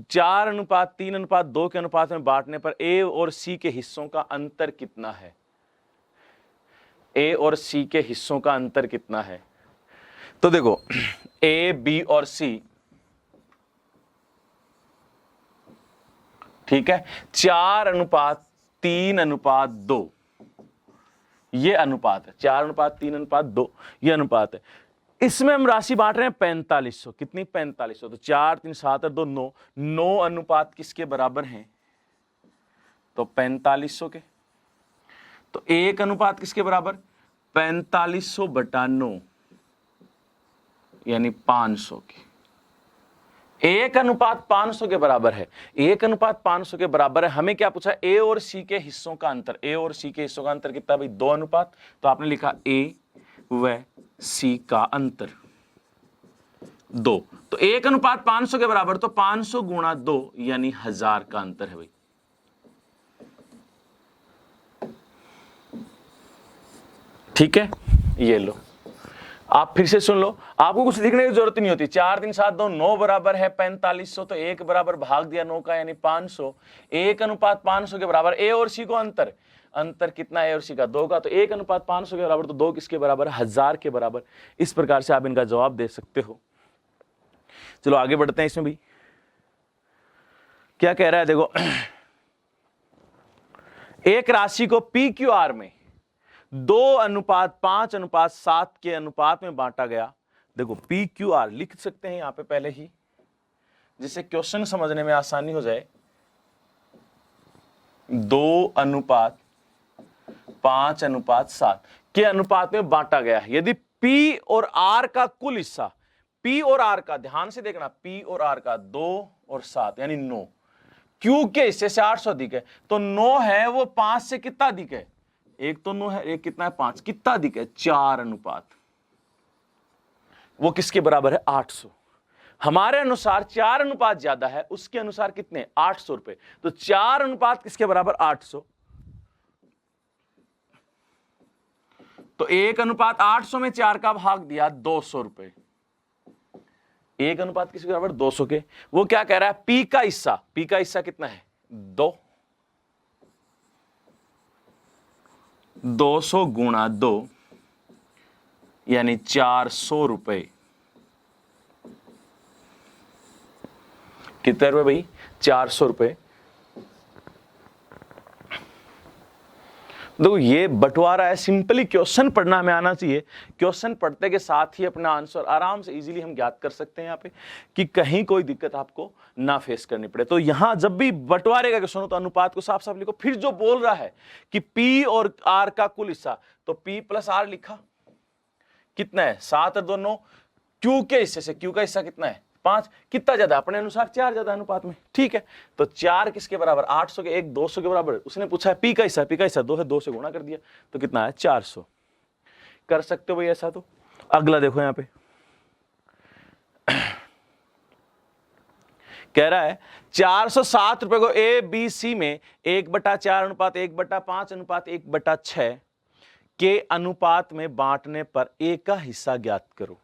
4:3:2 के अनुपात में बांटने पर ए और सी के हिस्सों का अंतर कितना है? ए और सी के हिस्सों का अंतर कितना है? तो देखो ए बी और सी, ठीक है, 4:3:2 ये अनुपात है। 4:3:2 ये अनुपात है। इसमें हम राशि बांट रहे हैं 4500। कितनी? 4500। तो 4 3 7 और 2 9, 9 अनुपात किसके बराबर हैं? तो 4500 के। तो 1 अनुपात किसके बराबर? 4500/9 यानी 500 के। 1 अनुपात 500 के बराबर है। 1 अनुपात 500 के बराबर है। हमें क्या पूछा? ए और सी के हिस्सों का अंतर। ए और सी के हिस्सों का अंतर कितना भाई? 2 अनुपात। तो आपने लिखा ए व सी का अंतर 2। तो 1 अनुपात 500 के बराबर, तो 500 गुणा 2 यानी 1000 का अंतर है भाई। ठीक है, ये लो। आप फिर से सुन लो, आपको कुछ लिखने की जरूरत नहीं होती। 4 3 7 2 9 बराबर है 4500, तो 1 बराबर भाग दिया 9 का यानी 500। 1:500 के बराबर। ए और सी को अंतर कितना है? और सी का 2 का, तो 1:500 के बराबर, तो 2 किसके बराबर? 1000 के बराबर। इस प्रकार से आप इनका जवाब दे सकते हो। चलो आगे बढ़ते हैं। इसमें भी क्या कह रहा है देखो, एक राशि को पी क्यू आर में 2:5:7 के अनुपात में बांटा गया। देखो पी क्यू आर लिख सकते हैं यहां पे पहले ही, जिससे क्वेश्चन समझने में आसानी हो जाए। 2:5:7 के अनुपात में बांटा गया है। यदि पी और आर का कुल हिस्सा, पी और आर का, ध्यान से देखना, पी और आर का 2 और 7 यानी 9, क्यू के हिस्से से 800 अधिक है, तो 9 है वो 5 से कितना अधिक है? एक तो 9 है, एक कितना है? 5। कितना अधिक है? 4 अनुपात। वो किसके बराबर है? 800। हमारे अनुसार 4 अनुपात ज्यादा है, उसके अनुसार कितने? 800 रुपए। तो 4 अनुपात किसके बराबर? 800। तो 1:800 में 4 का भाग दिया 200 रुपए। 1 अनुपात किसके बराबर? 200 के। वो क्या कह रहा है? पी का हिस्सा, पी का हिस्सा कितना है? 200 गुणा 2 यानी 400 रुपए। कितने रुपए भाई? 400 रुपए। देखो ये बंटवारा है, सिंपली क्वेश्चन पढ़ना हमें आना चाहिए। क्वेश्चन पढ़ते के साथ ही अपना आंसर आराम से इजीली हम ज्ञात कर सकते हैं यहाँ पे, कि कहीं कोई दिक्कत आपको ना फेस करनी पड़े। तो यहां जब भी बंटवारे का क्वेश्चन हो तो अनुपात को साफ साफ लिखो। फिर जो बोल रहा है कि पी और आर का कुल हिस्सा, तो पी प्लस आर लिखा, कितना है? 7 और 2 9। क्यू के हिस्से से, क्यू का हिस्सा कितना है? 5। कितना ज्यादा? अपने अनुसार 4 ज्यादा अनुपात में, ठीक है। तो 4 किसके बराबर? 800 के, 1 200 के बराबर। उसने पूछा है पी का हिस्सा, पी का हिस्सा 2 है, 2 से गुणा कर दिया, तो कितना है? 400। कर सकते हो भाई ऐसा। तो अगला देखो यहां पे कह रहा है 407 रुपए को ए बी सी में 1/4 अनुपात 1/5 अनुपात 1/6 के अनुपात में बांटने पर ए का हिस्सा ज्ञात करो।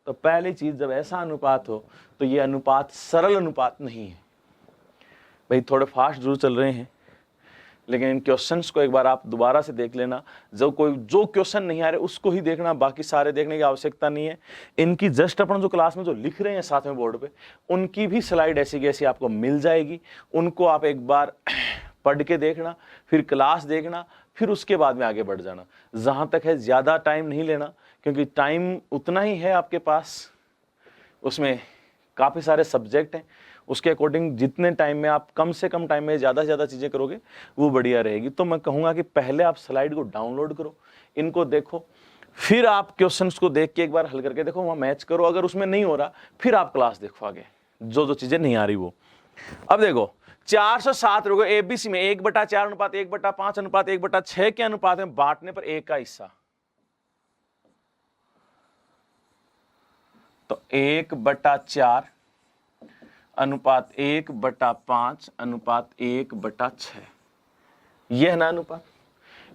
तो पहली चीज, जब ऐसा अनुपात हो तो ये अनुपात सरल अनुपात नहीं है। भाई थोड़े फास्ट जरूर चल रहे हैं, लेकिन इन क्वेश्चंस को एक बार आप दोबारा से देख लेना। जो क्वेश्चन नहीं आ रहे उसको ही देखना, बाकी सारे देखने की आवश्यकता नहीं है। इनकी जस्ट अपन जो क्लास में जो लिख रहे हैं साथ में बोर्ड पे, उनकी भी स्लाइड ऐसी की ऐसी आपको मिल जाएगी। उनको आप एक बार पढ़ के देखना, फिर क्लास देखना, फिर उसके बाद में आगे बढ़ जाना। जहां तक है ज्यादा टाइम नहीं लेना, क्योंकि टाइम उतना ही है आपके पास, उसमें काफी सारे सब्जेक्ट हैं। उसके अकॉर्डिंग जितने टाइम में आप कम से कम टाइम में ज्यादा से ज्यादा चीजें करोगे वो बढ़िया रहेगी। तो मैं कहूंगा कि पहले आप स्लाइड को डाउनलोड करो, इनको देखो, फिर आप क्वेश्चंस को देख के एक बार हल करके देखो, वहां मैच करो। अगर उसमें नहीं हो रहा फिर आप क्लास देखो आगे, जो चीजें नहीं आ रही वो। अब देखो 407 रुपए एबीसी में 1/4 अनुपात 1/5 अनुपात 1/6 के अनुपात में बांटने पर ए का हिस्सा, तो 1/4 अनुपात 1/5 अनुपात 1/6, यह है ना अनुपात।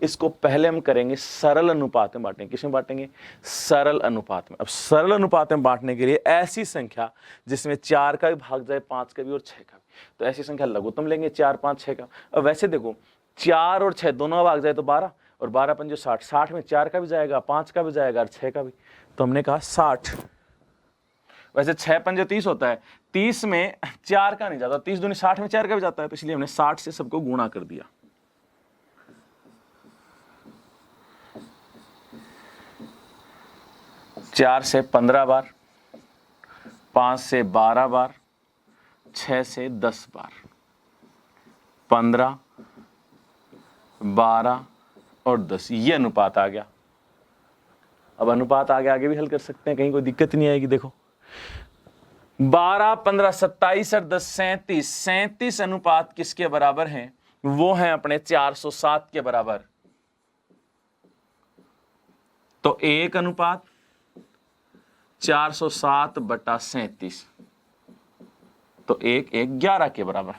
इसको पहले हम करेंगे सरल अनुपात में बांटेंगे। किसमें बांटेंगे? सरल अनुपात में। अब सरल अनुपात में बांटने के लिए ऐसी संख्या जिसमें 4 का भी भाग जाए, 5 का भी और 6 का भी, तो ऐसी संख्या लघुत्तम लेंगे, 4 5 6 का। अब वैसे देखो 4 और 6 दोनों का भाग जाए तो 12, और 12 पंजे 60, 60 में 4 का भी जाएगा, 5 का भी जाएगा और 6 का भी, तो हमने कहा 60। वैसे 6 पंजे 30 होता है, 30 में 4 का नहीं जाता, 30 दूनी 60 में 4 का भी जाता है, तो इसलिए हमने 60 से सबको गुणा कर दिया। चार से 15 बार, 5 से 12 बार, 6 से 10 बार, 15 12 और 10, ये अनुपात आ गया। अब अनुपात आगे भी हल कर सकते हैं, कहीं कोई दिक्कत नहीं आएगी। देखो 12 15 27 और 10 37, 37 अनुपात किसके बराबर हैं? वो हैं अपने 407 के बराबर। तो 1 अनुपात 407/37, तो 1:11 के बराबर।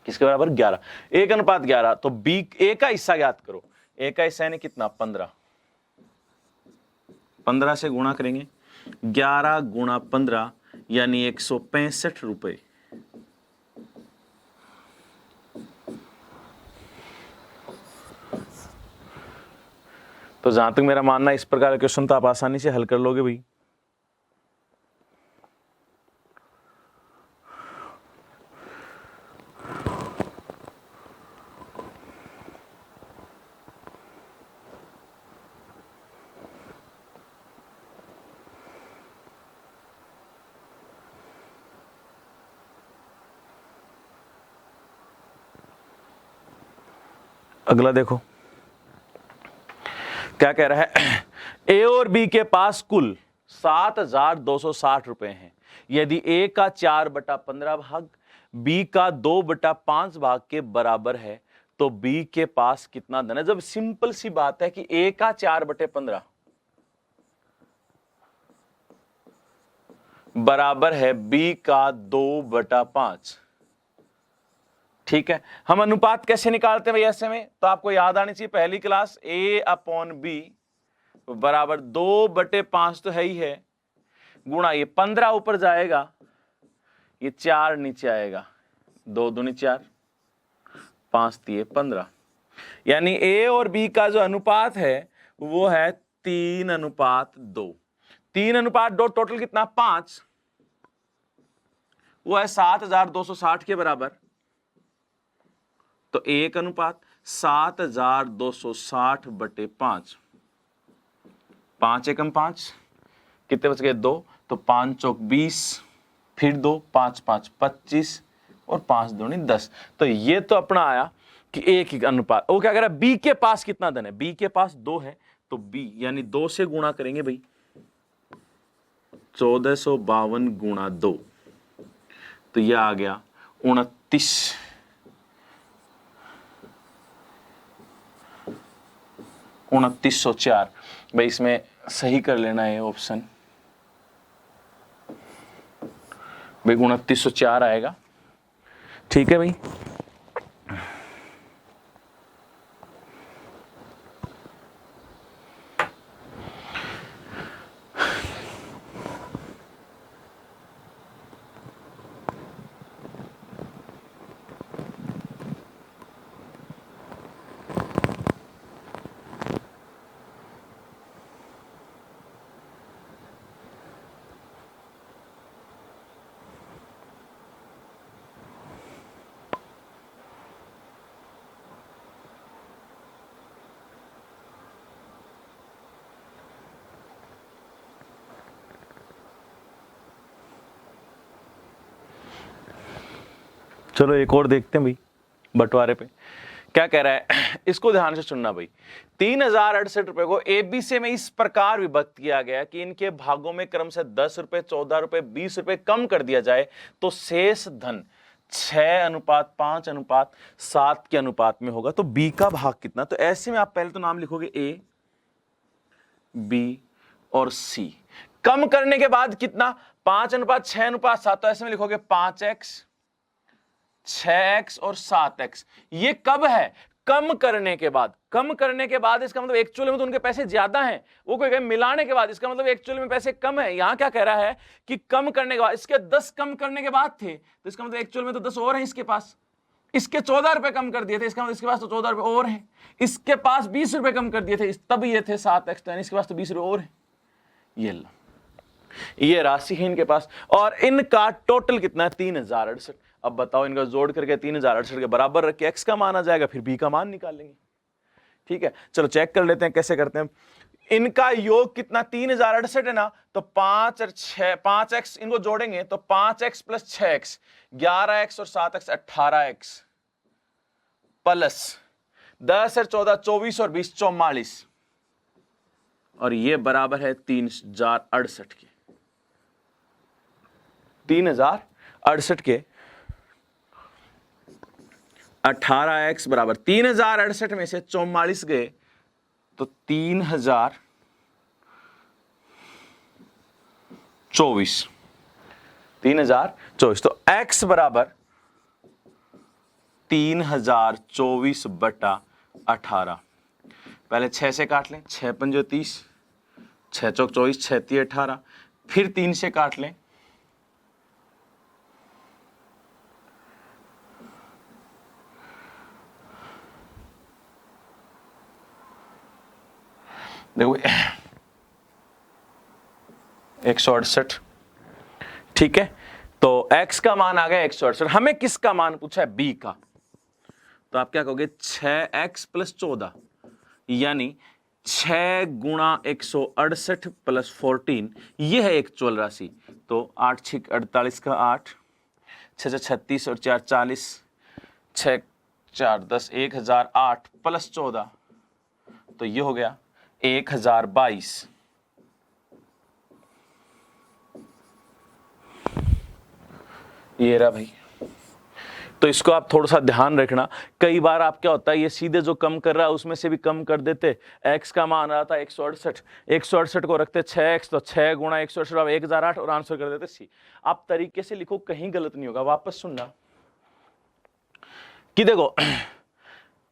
किसके बराबर? 11। 1 अनुपात 11, तो बी ए का हिस्सा ज्ञात करो। ए का हिस्सा यानी कितना? 15। 15 से गुणा करेंगे, 11 गुणा 15 यानी 165 रुपए। तो जहां तक मेरा मानना है इस प्रकार का क्वेश्चन तो आप आसानी से हल कर लोगे भाई। अगला देखो क्या कह रहा है। ए और बी के पास कुल 7,260 रुपए हैं। यदि ए का 4/15 भाग बी का 2/5 भाग के बराबर है तो बी के पास कितना धन है। जब सिंपल सी बात है कि ए का 4/15 बराबर है बी का 2/5, ठीक है। हम अनुपात कैसे निकालते हैं भाई ऐसे में, तो आपको याद आनी चाहिए पहली क्लास, a अपॉन बी बराबर 2/5 तो है ही है, गुणा ये 15 ऊपर जाएगा, ये 4 नीचे आएगा, 2 दूनी 4, 5 तिये 15, यानी a और b का जो अनुपात है वो है 3:2। 3:2 टोटल कितना 5, वो है 7,260 के बराबर। तो 1:7 7,260/5, 5 एकम 5 कितने बच गए 2, तो 5 चौक 20, फिर 2, 5 5 25 और 5 दूनी 10। तो ये तो अपना आया कि एक ही अनुपात। वो क्या कह रहा है बी के पास कितना धन है, बी के पास 2 है, तो बी यानी 2 से गुणा करेंगे भाई, 1452 गुणा 2, तो यह आ गया 2904। भाई इसमें सही कर लेना है ऑप्शन, भाई 2904 आएगा, ठीक है भाई। चलो एक और देखते हैं भाई बंटवारे पे क्या कह रहा है, इसको ध्यान से सुनना भाई। 3,068 रुपए को एबीसी में इस प्रकार विभक्त किया गया कि इनके भागों में क्रम से 10 रुपए, 14 रुपए, 20 रुपए कम कर दिया जाए तो शेष धन 6:5:7 के अनुपात में होगा। तो बी का भाग कितना, तो ऐसे में आप पहले तो नाम लिखोगे ए, बी और सी। कम करने के बाद कितना 5:6:7, तो ऐसे में लिखोगे 5x, 6x और 7x। ये कब है, कम करने के बाद। कम करने के बाद इसका मतलब एक्चुअल में तो उनके पैसे ज्यादा हैं, वो कोई कहे मिलाने के बाद, इसका मतलब एक्चुअल में पैसे कम है। यहां क्या कह रहा है कि कम करने के बाद, इसके 10 कम करने के बाद थे, तो इसका मतलब एक्चुअल में तो 10 और हैं इसके पास। इसके 14 रुपए कम कर दिए थे, इसका मतलब इसके पास तो 14 रुपए और हैं। इसके पास 20 रुपए कम कर दिए थे, तब ये थे 7x, तो इसके पास तो 20 रुपए और हैं। ये राशि है इनके पास, और इनका टोटल कितना है 3,068। अब बताओ इनका जोड़ करके 3,068 के बराबर रख के x का मान आ जाएगा, फिर b का मान निकाल लेंगे। ठीक है, चलो चेक कर लेते हैं कैसे करते हैं। इनका योग कितना 3,068 है ना, तो 5 और 6, 5x इनको जोड़ेंगे तो 5x प्लस 6x 11x और 7x 18x प्लस 10 और 14 24 और 20 44, और ये बराबर है 3,068 के। 3,068 के 18x बराबर 3,068 में से 44 गए तो 3,024। तो x बराबर 3,024/18। पहले 6 से काट लें, 6 पंजो 30, 6 चौक 24, 6 तिये 18, फिर 3 से काट लें, देखो 168, ठीक है। तो x का मान आ गया 168, हमें किसका मान पूछा है? b का। तो आप क्या कहोगे? 6x + 14 यानी 6 गुणा 168 + 14, यह है एक चौल राशि। तो 8 6 48 का 8, 6 36 और 4 40, 6 4 10, 1008 + 14, तो ये हो गया 1022। ये रहा भाई। तो इसको आप थोड़ा सा ध्यान रखना, कई बार आप क्या होता है, ये सीधे जो कम कर रहा है उसमें से भी कम कर देते। x का मान आ रहा था 168, 168 को रखते 6x, तो 6 गुणा 168 आप 1008 और आंसर कर देते c। आप तरीके से लिखो, कहीं गलत नहीं होगा। वापस सुनना कि देखो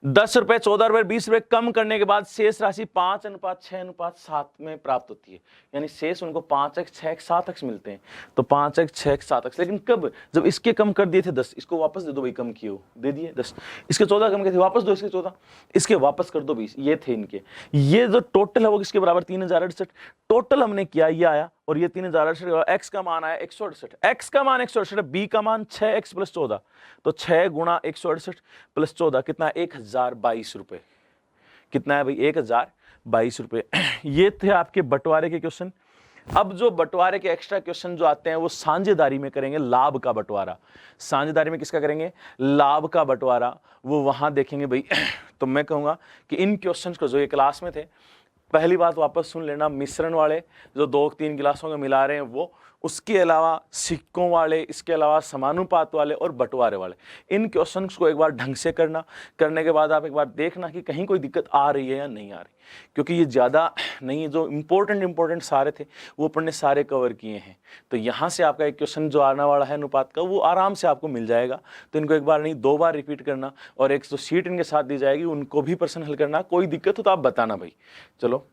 10 रुपए, 14 रुपए, 20 रुपए कम करने के बाद शेष राशि 5:6:7 में प्राप्त होती है, यानी शेष उनको 5x 6x 7x मिलते हैं। तो 5x 6x 7x, लेकिन कब? जब इसके कम कर दिए थे 10, इसको वापस दे दो भाई, कम किए हो दे दिए 10, इसके 14 कम किए थे वापस दो, इसके 14, इसके वापस कर दो 20, ये थे इनके। ये जो टोटल है वो किसके बराबर? 3068 टोटल हमने किया, ये आया, और ये 3068, x का मान आया 168, x का मान 168, b का मान 6x + 14, तो 6 गुणा 168 + 14 कितना? 1022 रुपए। कितना है भाई? 1022 रुपए। ये थे आपके बंटवारे के क्वेश्चन। अब जो बंटवारे के एक्स्ट्रा क्वेश्चन जो आते हैं वो साझेदारी में करेंगे, लाभ का बंटवारा। साझेदारी में किसका करेंगे? लाभ का बंटवारा, वो वहां देखेंगे भाई। तो मैं कहूंगा कि इन क्वेश्चंस को जो ये क्लास में थे, पहली बात वापस सुन लेना, मिश्रण वाले जो 2-3 गिलासों में मिला रहे हैं वो, उसके अलावा सिक्कों वाले, इसके अलावा समानुपात वाले और बंटवारे वाले, इन क्वेश्चंस को एक बार ढंग से करना। करने के बाद आप एक बार देखना कि कहीं कोई दिक्कत आ रही है या नहीं आ रही, क्योंकि ये ज़्यादा नहीं, जो इंपॉर्टेंट सारे थे वो अपन ने सारे कवर किए हैं। तो यहाँ से आपका एक क्वेश्चन जो आने वाला है अनुपात का, वो आराम से आपको मिल जाएगा। तो इनको एक बार नहीं 2 बार रिपीट करना, और एक जो शीट इनके साथ दी जाएगी उनको भी प्रश्न हल करना। कोई दिक्कत हो तो आप बताना भाई। चलो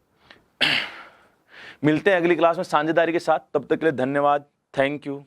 मिलते हैं अगली क्लास में साझेदारी के साथ, तब तक के लिए धन्यवाद, थैंक यू।